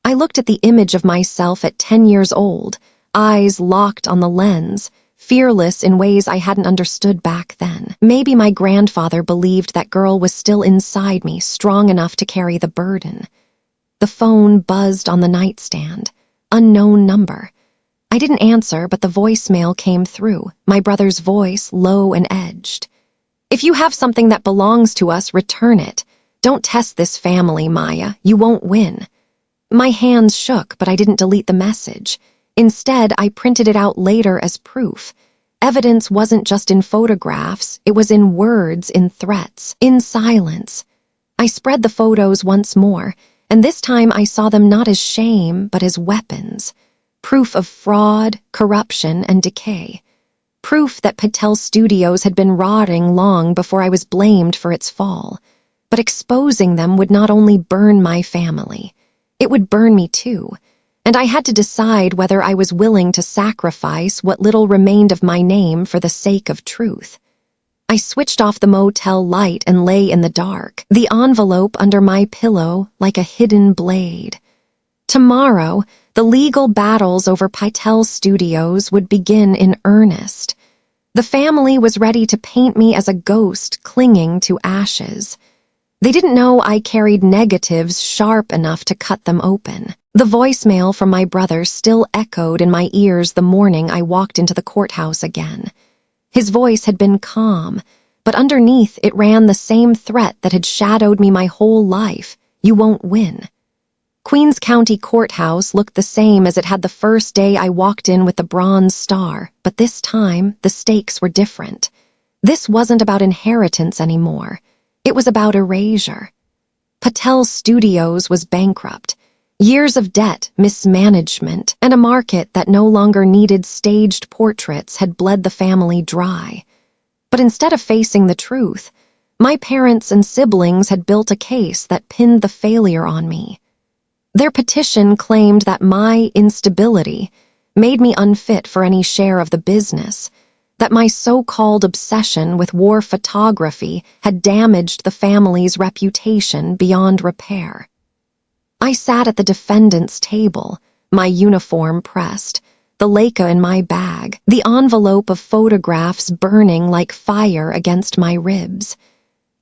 I looked at the image of myself at 10 years old, eyes locked on the lens, fearless in ways I hadn't understood back then. Maybe my grandfather believed that girl was still inside me, strong enough to carry the burden. The phone buzzed on the nightstand. Unknown number. I didn't answer, but the voicemail came through, my brother's voice low and edged. If you have something that belongs to us, return it. Don't test this family, Maya. You won't win. My hands shook, but I didn't delete the message. Instead, I printed it out later as proof. Evidence wasn't just in photographs, it was in words, in threats, in silence. I spread the photos once more, and this time I saw them not as shame, but as weapons. Proof of fraud, corruption, and decay. Proof that Patel Studios had been rotting long before I was blamed for its fall. But exposing them would not only burn my family, it would burn me too. And I had to decide whether I was willing to sacrifice what little remained of my name for the sake of truth. I switched off the motel light and lay in the dark, the envelope under my pillow like a hidden blade. Tomorrow, the legal battles over Patel Studios would begin in earnest. The family was ready to paint me as a ghost clinging to ashes. They didn't know I carried negatives sharp enough to cut them open. The voicemail from my brother still echoed in my ears the morning I walked into the courthouse again. His voice had been calm, but underneath it ran the same threat that had shadowed me my whole life. You won't win. Queens County Courthouse looked the same as it had the first day I walked in with the Bronze Star, but this time the stakes were different. This wasn't about inheritance anymore. It was about erasure. Patel Studios was bankrupt. Years of debt, mismanagement, and a market that no longer needed staged portraits had bled the family dry. But instead of facing the truth, my parents and siblings had built a case that pinned the failure on me. Their petition claimed that my instability made me unfit for any share of the business, that my so-called obsession with war photography had damaged the family's reputation beyond repair. I sat at the defendant's table, my uniform pressed, the Leica in my bag, the envelope of photographs burning like fire against my ribs.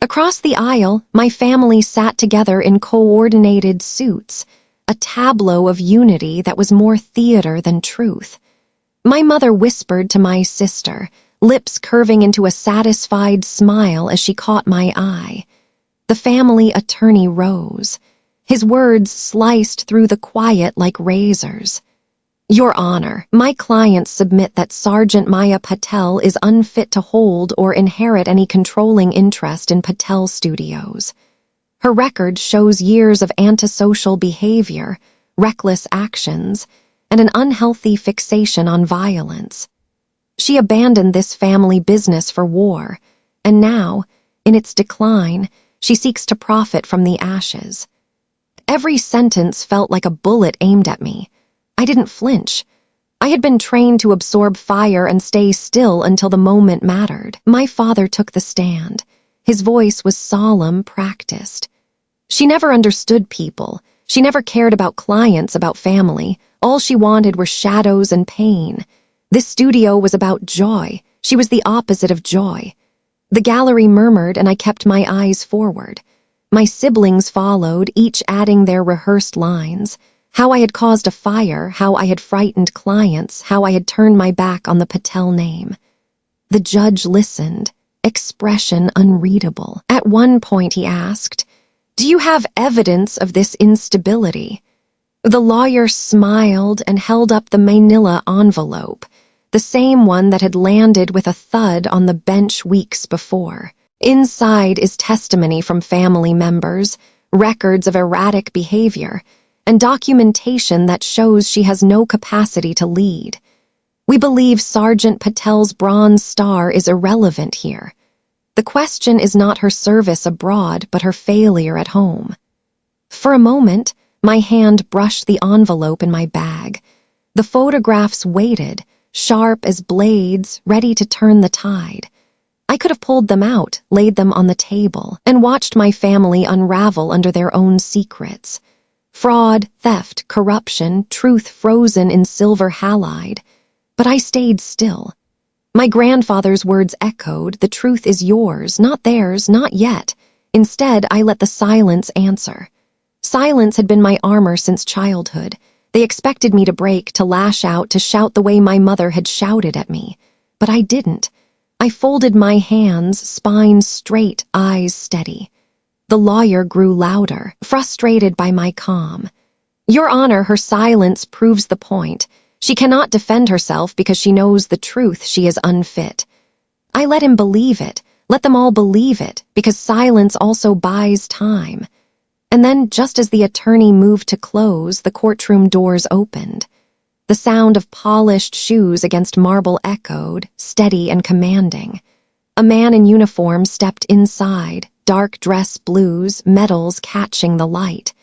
Across the aisle, my family sat together in coordinated suits, a tableau of unity that was more theater than truth. My mother whispered to my sister, lips curving into a satisfied smile as she caught my eye. The family attorney rose. His words sliced through the quiet like razors. Your Honor, my clients submit that Sergeant Maya Patel is unfit to hold or inherit any controlling interest in Patel Studios. Her record shows years of antisocial behavior, reckless actions, and an unhealthy fixation on violence. She abandoned this family business for war, and now, in its decline, she seeks to profit from the ashes. Every sentence felt like a bullet aimed at me. I didn't flinch. I had been trained to absorb fire and stay still until the moment mattered. My father took the stand. His voice was solemn, practiced. She never understood people. She never cared about clients, about family. All she wanted were shadows and pain. This studio was about joy. She was the opposite of joy. The gallery murmured, and I kept my eyes forward. My siblings followed, each adding their rehearsed lines. How I had caused a fire, how I had frightened clients, how I had turned my back on the Patel name. The judge listened, expression unreadable. At one point he asked, "Do you have evidence of this instability?" The lawyer smiled and held up the manila envelope, the same one that had landed with a thud on the bench weeks before. Inside is testimony from family members, records of erratic behavior, and documentation that shows she has no capacity to lead. We believe Sergeant Patel's Bronze Star is irrelevant here. The question is not her service abroad, but her failure at home. For a moment, my hand brushed the envelope in my bag. The photographs waited, sharp as blades, ready to turn the tide. I could have pulled them out, laid them on the table, and watched my family unravel under their own secrets. Fraud, theft, corruption, truth frozen in silver halide. But I stayed still. My grandfather's words echoed, "The truth is yours, not theirs, not yet." Instead, I let the silence answer. Silence had been my armor since childhood. They expected me to break, to lash out, to shout the way my mother had shouted at me. But I didn't. I folded my hands, spine straight, eyes steady. The lawyer grew louder, frustrated by my calm. "Your Honor, her silence proves the point. She cannot defend herself because she knows the truth. She is unfit." I let him believe it, let them all believe it, because silence also buys time. And then, just as the attorney moved to close, the courtroom doors opened. The sound of polished shoes against marble echoed, steady and commanding. A man in uniform stepped inside, dark dress blues, medals catching the light.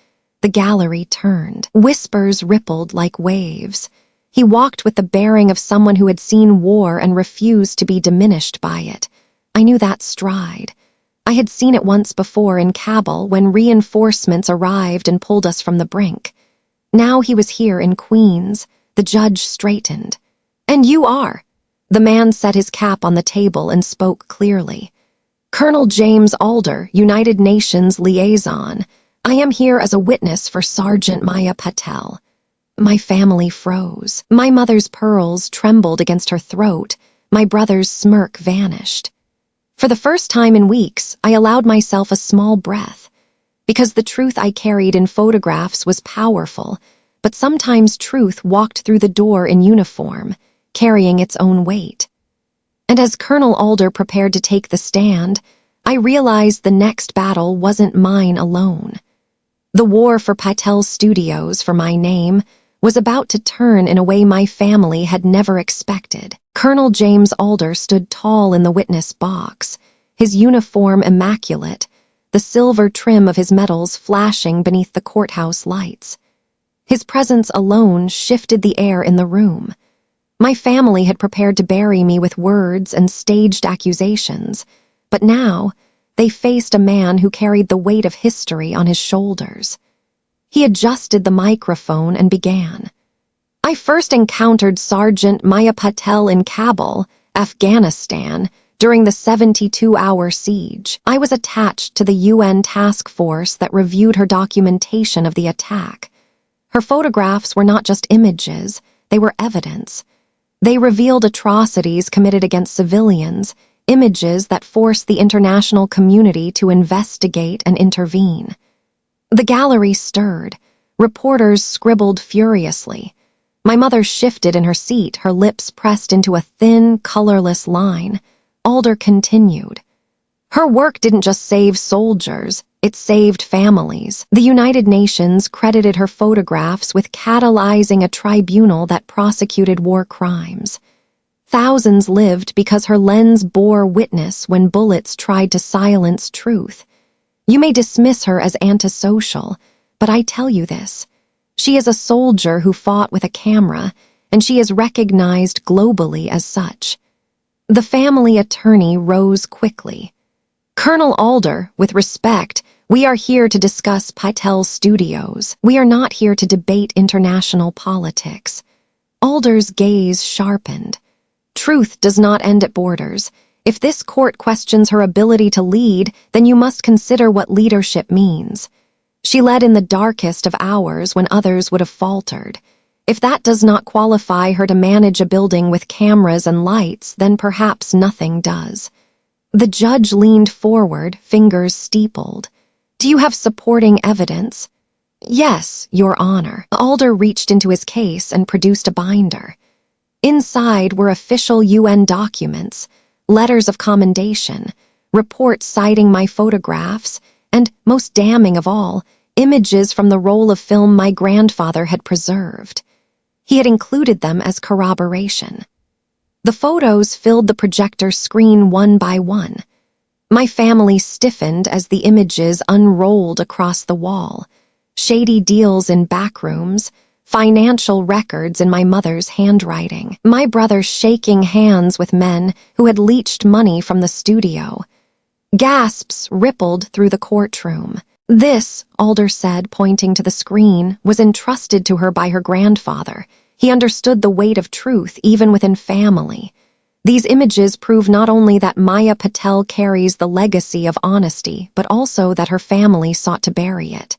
The gallery turned. Whispers rippled like waves. He walked with the bearing of someone who had seen war and refused to be diminished by it. I knew that stride. I had seen it once before in Kabul when reinforcements arrived and pulled us from the brink. Now he was here in Queens. The judge straightened. "And you are." The man set his cap on the table and spoke clearly. "Colonel James Alder, United Nations Liaison. I am here as a witness for Sergeant Maya Patel." My family froze. My mother's pearls trembled against her throat. My brother's smirk vanished. For the first time in weeks, I allowed myself a small breath. Because the truth I carried in photographs was powerful, but sometimes truth walked through the door in uniform, carrying its own weight. And as Colonel Alder prepared to take the stand, I realized the next battle wasn't mine alone. The war for Patel Studios, for my name, was about to turn in a way my family had never expected. Colonel James Alder stood tall in the witness box, his uniform immaculate, the silver trim of his medals flashing beneath the courthouse lights. His presence alone shifted the air in the room. My family had prepared to bury me with words and staged accusations, but now they faced a man who carried the weight of history on his shoulders. He adjusted the microphone and began. "I first encountered Sergeant Maya Patel in Kabul, Afghanistan, during the 72-hour siege. I was attached to the UN task force that reviewed her documentation of the attack. Her photographs were not just images, they were evidence. They revealed atrocities committed against civilians, images that forced the international community to investigate and intervene." The gallery stirred. Reporters scribbled furiously. My mother shifted in her seat, her lips pressed into a thin, colorless line. Alder continued. "Her work didn't just save soldiers, it saved families. The United Nations credited her photographs with catalyzing a tribunal that prosecuted war crimes. Thousands lived because her lens bore witness when bullets tried to silence truth. You may dismiss her as antisocial, but I tell you this. She is a soldier who fought with a camera, and she is recognized globally as such." The family attorney rose quickly. "Colonel Alder, with respect, we are here to discuss Patel Studios. We are not here to debate international politics." Alder's gaze sharpened. "Truth does not end at borders. If this court questions her ability to lead, then you must consider what leadership means. She led in the darkest of hours when others would have faltered. If that does not qualify her to manage a building with cameras and lights, then perhaps nothing does." The judge leaned forward, fingers steepled. "Do you have supporting evidence?" "Yes, Your Honor." Alder reached into his case and produced a binder. Inside were official UN documents, letters of commendation, reports citing my photographs, and, most damning of all, images from the roll of film my grandfather had preserved. He had included them as corroboration. The photos filled the projector screen one by one. My family stiffened as the images unrolled across the wall. Shady deals in back rooms, financial records in my mother's handwriting, my brother shaking hands with men who had leached money from the studio. Gasps rippled through the courtroom. This, Alder said, pointing to the screen, was entrusted to her by her grandfather. He understood the weight of truth even within family. These images prove not only that Maya Patel carries the legacy of honesty, but also that her family sought to bury it.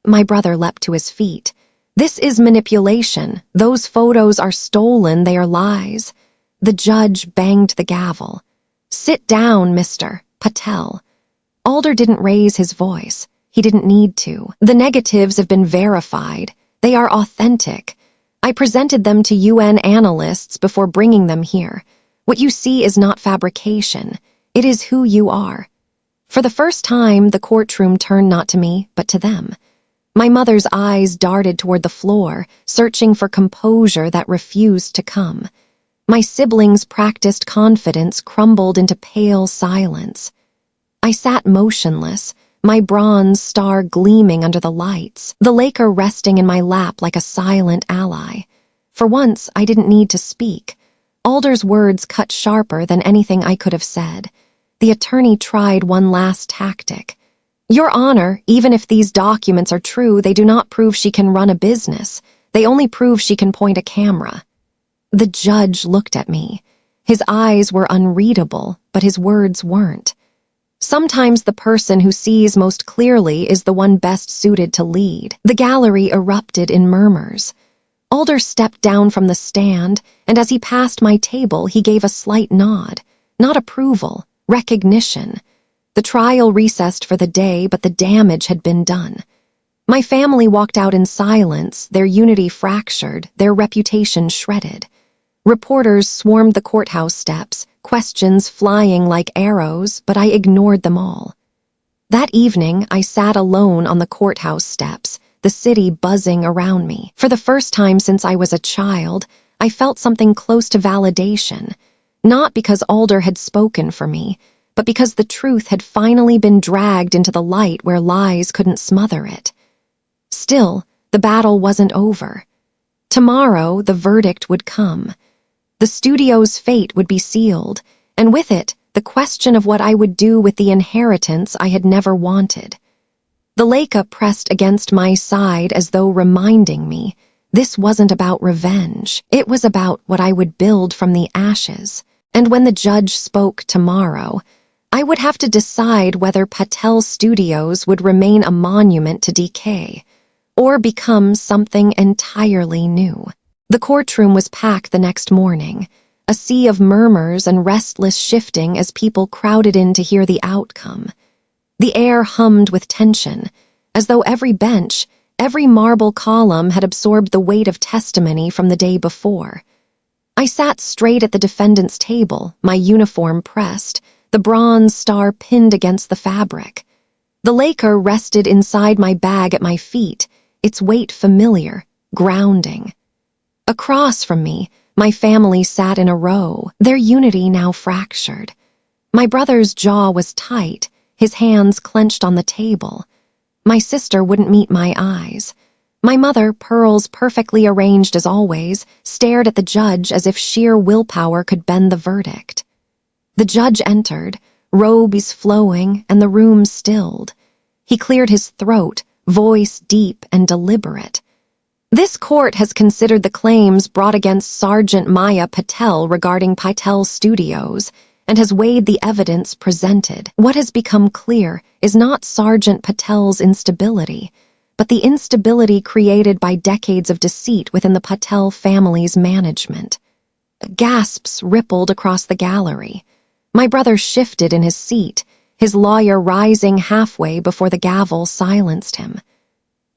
My brother leapt to his feet. This is manipulation. Those photos are stolen. They are lies. The judge banged the gavel. Sit down, Mr. Patel. Alder didn't raise his voice. He didn't need to. The negatives have been verified. They are authentic. I presented them to UN analysts before bringing them here. What you see is not fabrication. It is who you are. For the first time, the courtroom turned not to me, but to them. My mother's eyes darted toward the floor, searching for composure that refused to come. My siblings' practiced confidence crumbled into pale silence. I sat motionless, my bronze star gleaming under the lights, the Laker resting in my lap like a silent ally. For once, I didn't need to speak. Alder's words cut sharper than anything I could have said. The attorney tried one last tactic. Your Honor, even if these documents are true, they do not prove she can run a business. They only prove she can point a camera. The judge looked at me. His eyes were unreadable, but his words weren't. Sometimes the person who sees most clearly is the one best suited to lead. The gallery erupted in murmurs. Alder stepped down from the stand, and as he passed my table, he gave a slight nod. Not approval, recognition. The trial recessed for the day, but the damage had been done. My family walked out in silence, their unity fractured, their reputation shredded. Reporters swarmed the courthouse steps, questions flying like arrows, but I ignored them all. That evening, I sat alone on the courthouse steps, the city buzzing around me. For the first time since I was a child, I felt something close to validation, not because Alder had spoken for me, but because the truth had finally been dragged into the light where lies couldn't smother it. Still, the battle wasn't over. Tomorrow, the verdict would come. The studio's fate would be sealed, and with it, the question of what I would do with the inheritance I had never wanted. The Leica pressed against my side as though reminding me, this wasn't about revenge. It was about what I would build from the ashes. And when the judge spoke tomorrow, I would have to decide whether Patel Studios would remain a monument to decay, or become something entirely new. The courtroom was packed the next morning, a sea of murmurs and restless shifting as people crowded in to hear the outcome. The air hummed with tension, as though every bench, every marble column had absorbed the weight of testimony from the day before. I sat straight at the defendant's table, my uniform pressed, the bronze star pinned against the fabric. The Laker rested inside my bag at my feet, its weight familiar, grounding. Across from me, my family sat in a row, their unity now fractured. My brother's jaw was tight, his hands clenched on the table. My sister wouldn't meet my eyes. My mother, pearls perfectly arranged as always, stared at the judge as if sheer willpower could bend the verdict. The judge entered, robes flowing, and the room stilled. He cleared his throat, voice deep and deliberate. This court has considered the claims brought against Sergeant Maya Patel regarding Patel Studios and has weighed the evidence presented. What has become clear is not Sergeant Patel's instability, but the instability created by decades of deceit within the Patel family's management. Gasps rippled across the gallery. My brother shifted in his seat, his lawyer rising halfway before the gavel silenced him.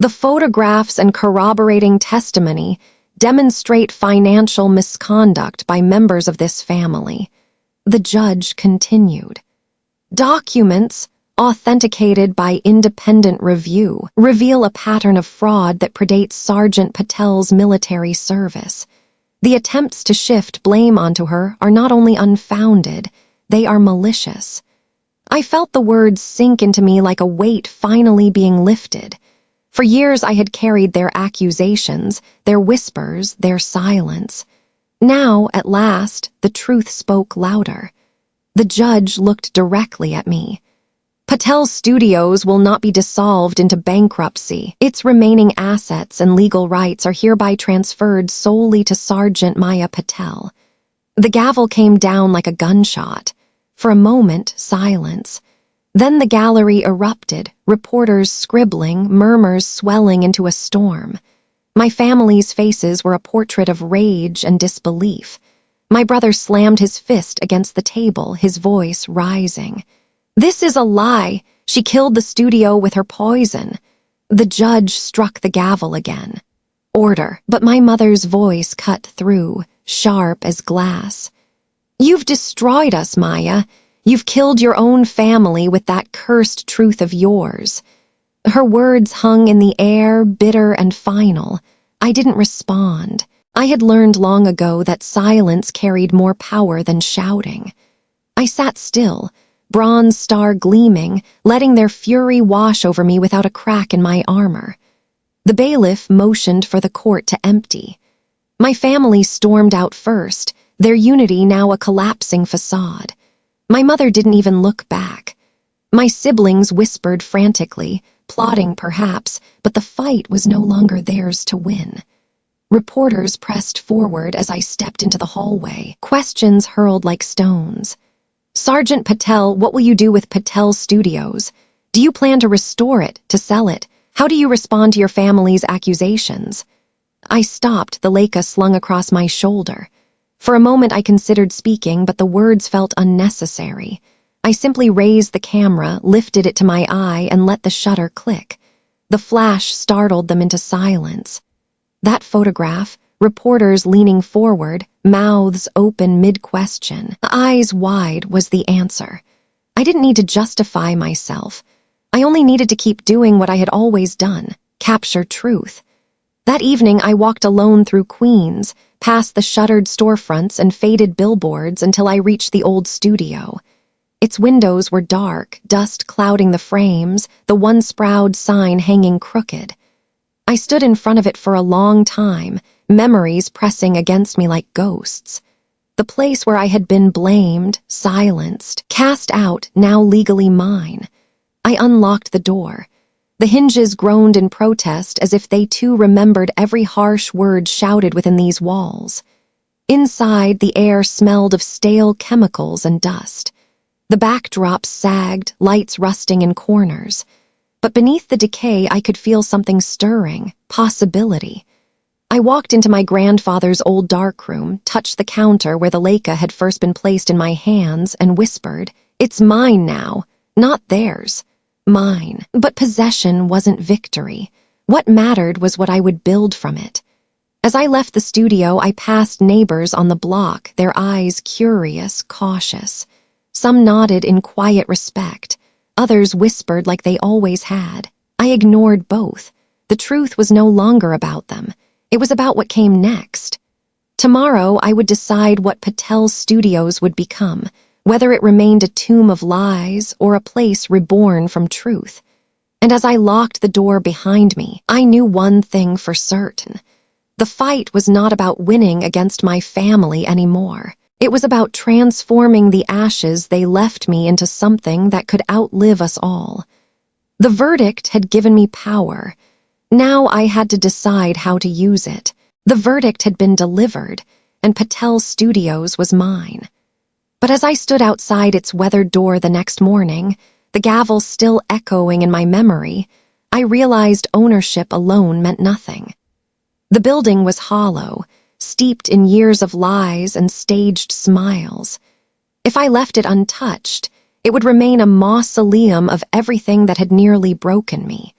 The photographs and corroborating testimony demonstrate financial misconduct by members of this family. The judge continued. Documents, authenticated by independent review, reveal a pattern of fraud that predates Sergeant Patel's military service. The attempts to shift blame onto her are not only unfounded, they are malicious. I felt the words sink into me like a weight finally being lifted. For years I had carried their accusations, their whispers, their silence. Now, at last, the truth spoke louder. The judge looked directly at me. Patel Studios will not be dissolved into bankruptcy. Its remaining assets and legal rights are hereby transferred solely to Sergeant Maya Patel. The gavel came down like a gunshot. For a moment, silence. Then the gallery erupted, reporters scribbling, murmurs swelling into a storm. My family's faces were a portrait of rage and disbelief. My brother slammed his fist against the table, his voice rising. "This is a lie. She killed the studio with her poison." The judge struck the gavel again. "Order," but my mother's voice cut through, sharp as glass. "You've destroyed us, Maya. You've killed your own family with that cursed truth of yours." Her words hung in the air, bitter and final. I didn't respond. I had learned long ago that silence carried more power than shouting. I sat still, bronze star gleaming, letting their fury wash over me without a crack in my armor. The bailiff motioned for the court to empty. My family stormed out first, their unity now a collapsing facade. My mother didn't even look back. My siblings whispered frantically, plotting perhaps, but the fight was no longer theirs to win. Reporters pressed forward as I stepped into the hallway, questions hurled like stones. "Sergeant Patel, what will you do with Patel Studios? Do you plan to restore it, to sell it? How do you respond to your family's accusations?" I stopped, the Leica slung across my shoulder. For a moment I considered speaking, but the words felt unnecessary. I simply raised the camera, lifted it to my eye, and let the shutter click. The flash startled them into silence. That photograph, reporters leaning forward, mouths open mid-question, eyes wide, was the answer. I didn't need to justify myself. I only needed to keep doing what I had always done, capture truth. That evening I walked alone through Queens, past the shuttered storefronts and faded billboards until I reached the old studio. Its windows were dark, dust clouding the frames, the once proud sign hanging crooked. I stood in front of it for a long time, memories pressing against me like ghosts. The place where I had been blamed, silenced, cast out, now legally mine. I unlocked the door. The hinges groaned in protest as if they too remembered every harsh word shouted within these walls. Inside, the air smelled of stale chemicals and dust. The backdrops sagged, lights rusting in corners. But beneath the decay, I could feel something stirring, possibility. I walked into my grandfather's old darkroom, touched the counter where the Leica had first been placed in my hands, and whispered, "It's mine now, not theirs. Mine." But possession wasn't victory. What mattered was what I would build from it. As I left the studio, I passed neighbors on the block, their eyes curious, cautious. Some nodded in quiet respect. Others whispered like they always had. I ignored both. The truth was no longer about them. It was about what came next. Tomorrow, I would decide what Patel Studios would become, whether it remained a tomb of lies or a place reborn from truth. And as I locked the door behind me, I knew one thing for certain. The fight was not about winning against my family anymore. It was about transforming the ashes they left me into something that could outlive us all. The verdict had given me power. Now I had to decide how to use it. The verdict had been delivered, and Patel Studios was mine. But as I stood outside its weathered door the next morning, the gavel still echoing in my memory, I realized ownership alone meant nothing. The building was hollow, steeped in years of lies and staged smiles. If I left it untouched, it would remain a mausoleum of everything that had nearly broken me.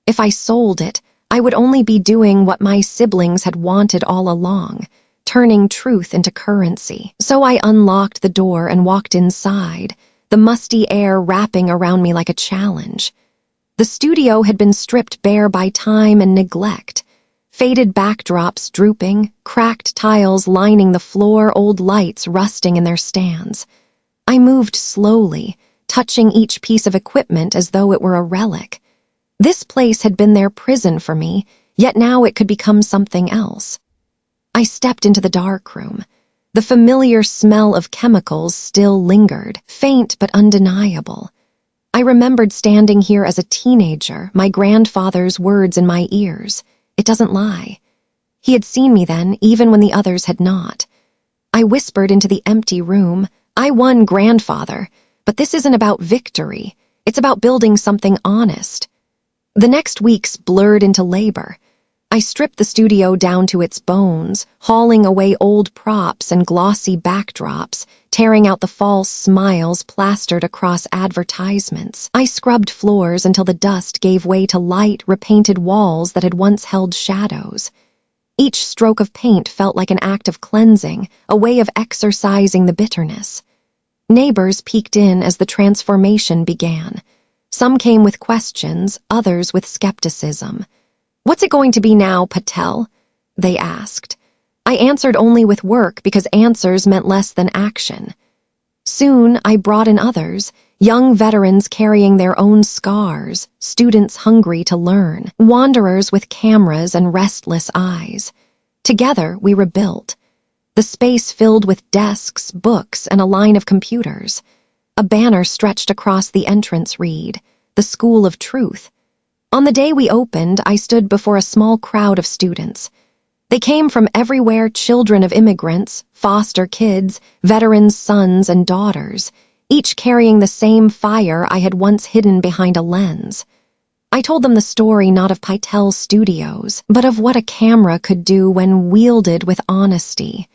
If I sold it, I would only be doing what my siblings had wanted all along, turning truth into currency. So I unlocked the door and walked inside, the musty air wrapping around me like a challenge. The studio had been stripped bare by time and neglect. Faded backdrops drooping, cracked tiles lining the floor, old lights rusting in their stands. I moved slowly, touching each piece of equipment as though it were a relic. This place had been their prison for me, yet now it could become something else. I stepped into the darkroom. The familiar smell of chemicals still lingered, faint but undeniable. I remembered standing here as a teenager, my grandfather's words in my ears. It doesn't lie. He had seen me then, even when the others had not. I whispered into the empty room, "I won, grandfather, but this isn't about victory. It's about building something honest." The next weeks blurred into labor. I stripped the studio down to its bones, hauling away old props and glossy backdrops, tearing out the false smiles plastered across advertisements. I scrubbed floors until the dust gave way to light, repainted walls that had once held shadows. Each stroke of paint felt like an act of cleansing, a way of exorcising the bitterness. Neighbors peeked in as the transformation began. Some came with questions, others with skepticism. "What's it going to be now, Patel?" they asked. I answered only with work because answers meant less than action. Soon I brought in others, young veterans carrying their own scars, students hungry to learn, wanderers with cameras and restless eyes. Together we rebuilt. The space filled with desks, books, and a line of computers. A banner stretched across the entrance read, "The School of Truth." On the day we opened, I stood before a small crowd of students. They came from everywhere, children of immigrants, foster kids, veterans' sons and daughters, each carrying the same fire I had once hidden behind a lens. I told them the story not of Patel Studios, but of what a camera could do when wielded with honesty.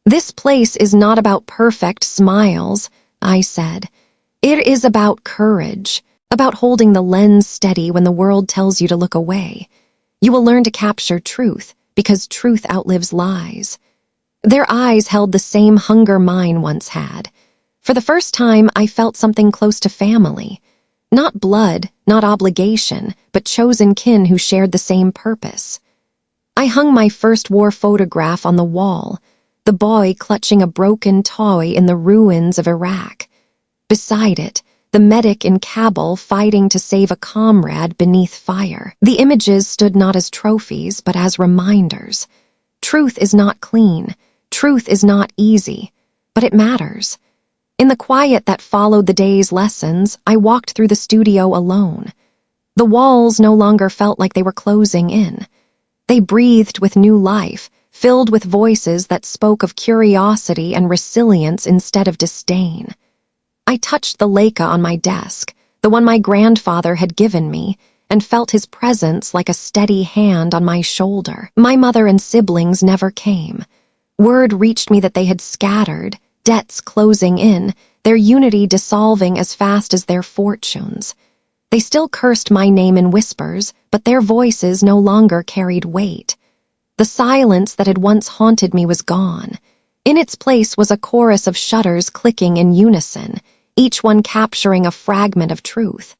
"This place is not about perfect smiles," I said. "It is about courage. About holding the lens steady when the world tells you to look away. You will learn to capture truth, because truth outlives lies." Their eyes held the same hunger mine once had. For the first time, I felt something close to family. Not blood, not obligation, but chosen kin who shared the same purpose. I hung my first war photograph on the wall, the boy clutching a broken toy in the ruins of Iraq. Beside it, the medic in Kabul fighting to save a comrade beneath fire. The images stood not as trophies, but as reminders. Truth is not clean. Truth is not easy. But it matters. In the quiet that followed the day's lessons, I walked through the studio alone. The walls no longer felt like they were closing in. They breathed with new life, filled with voices that spoke of curiosity and resilience instead of disdain. I touched the Leica on my desk, the one my grandfather had given me, and felt his presence like a steady hand on my shoulder. My mother and siblings never came. Word reached me that they had scattered, debts closing in, their unity dissolving as fast as their fortunes. They still cursed my name in whispers, but their voices no longer carried weight. The silence that had once haunted me was gone. In its place was a chorus of shutters clicking in unison, each one capturing a fragment of truth.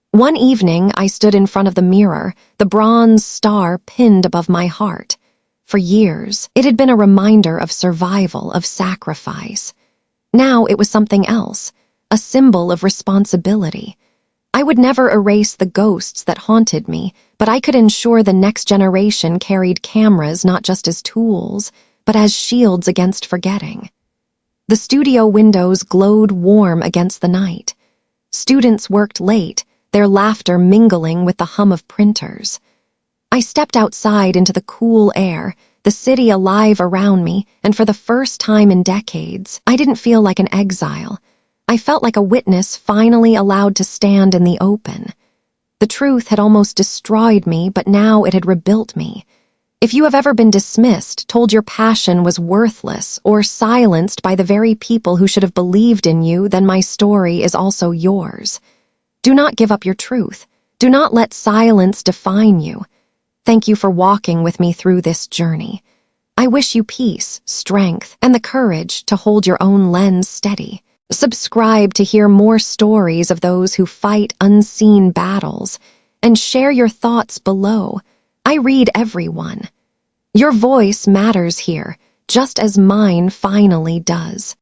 One evening, I stood in front of the mirror, the bronze star pinned above my heart. For years, it had been a reminder of survival, of sacrifice. Now it was something else, a symbol of responsibility. I would never erase the ghosts that haunted me, but I could ensure the next generation carried cameras not just as tools, but as shields against forgetting. The studio windows glowed warm against the night. Students worked late, their laughter mingling with the hum of printers. I stepped outside into the cool air, the city alive around me, and for the first time in decades, I didn't feel like an exile. I felt like a witness finally allowed to stand in the open. The truth had almost destroyed me, but now it had rebuilt me. If you have ever been dismissed, told your passion was worthless, or silenced by the very people who should have believed in you, then my story is also yours. Do not give up your truth. Do not let silence define you. Thank you for walking with me through this journey. I wish you peace, strength, and the courage to hold your own lens steady. Subscribe to hear more stories of those who fight unseen battles, and share your thoughts below. I read every one. Your voice matters here, just as mine finally does.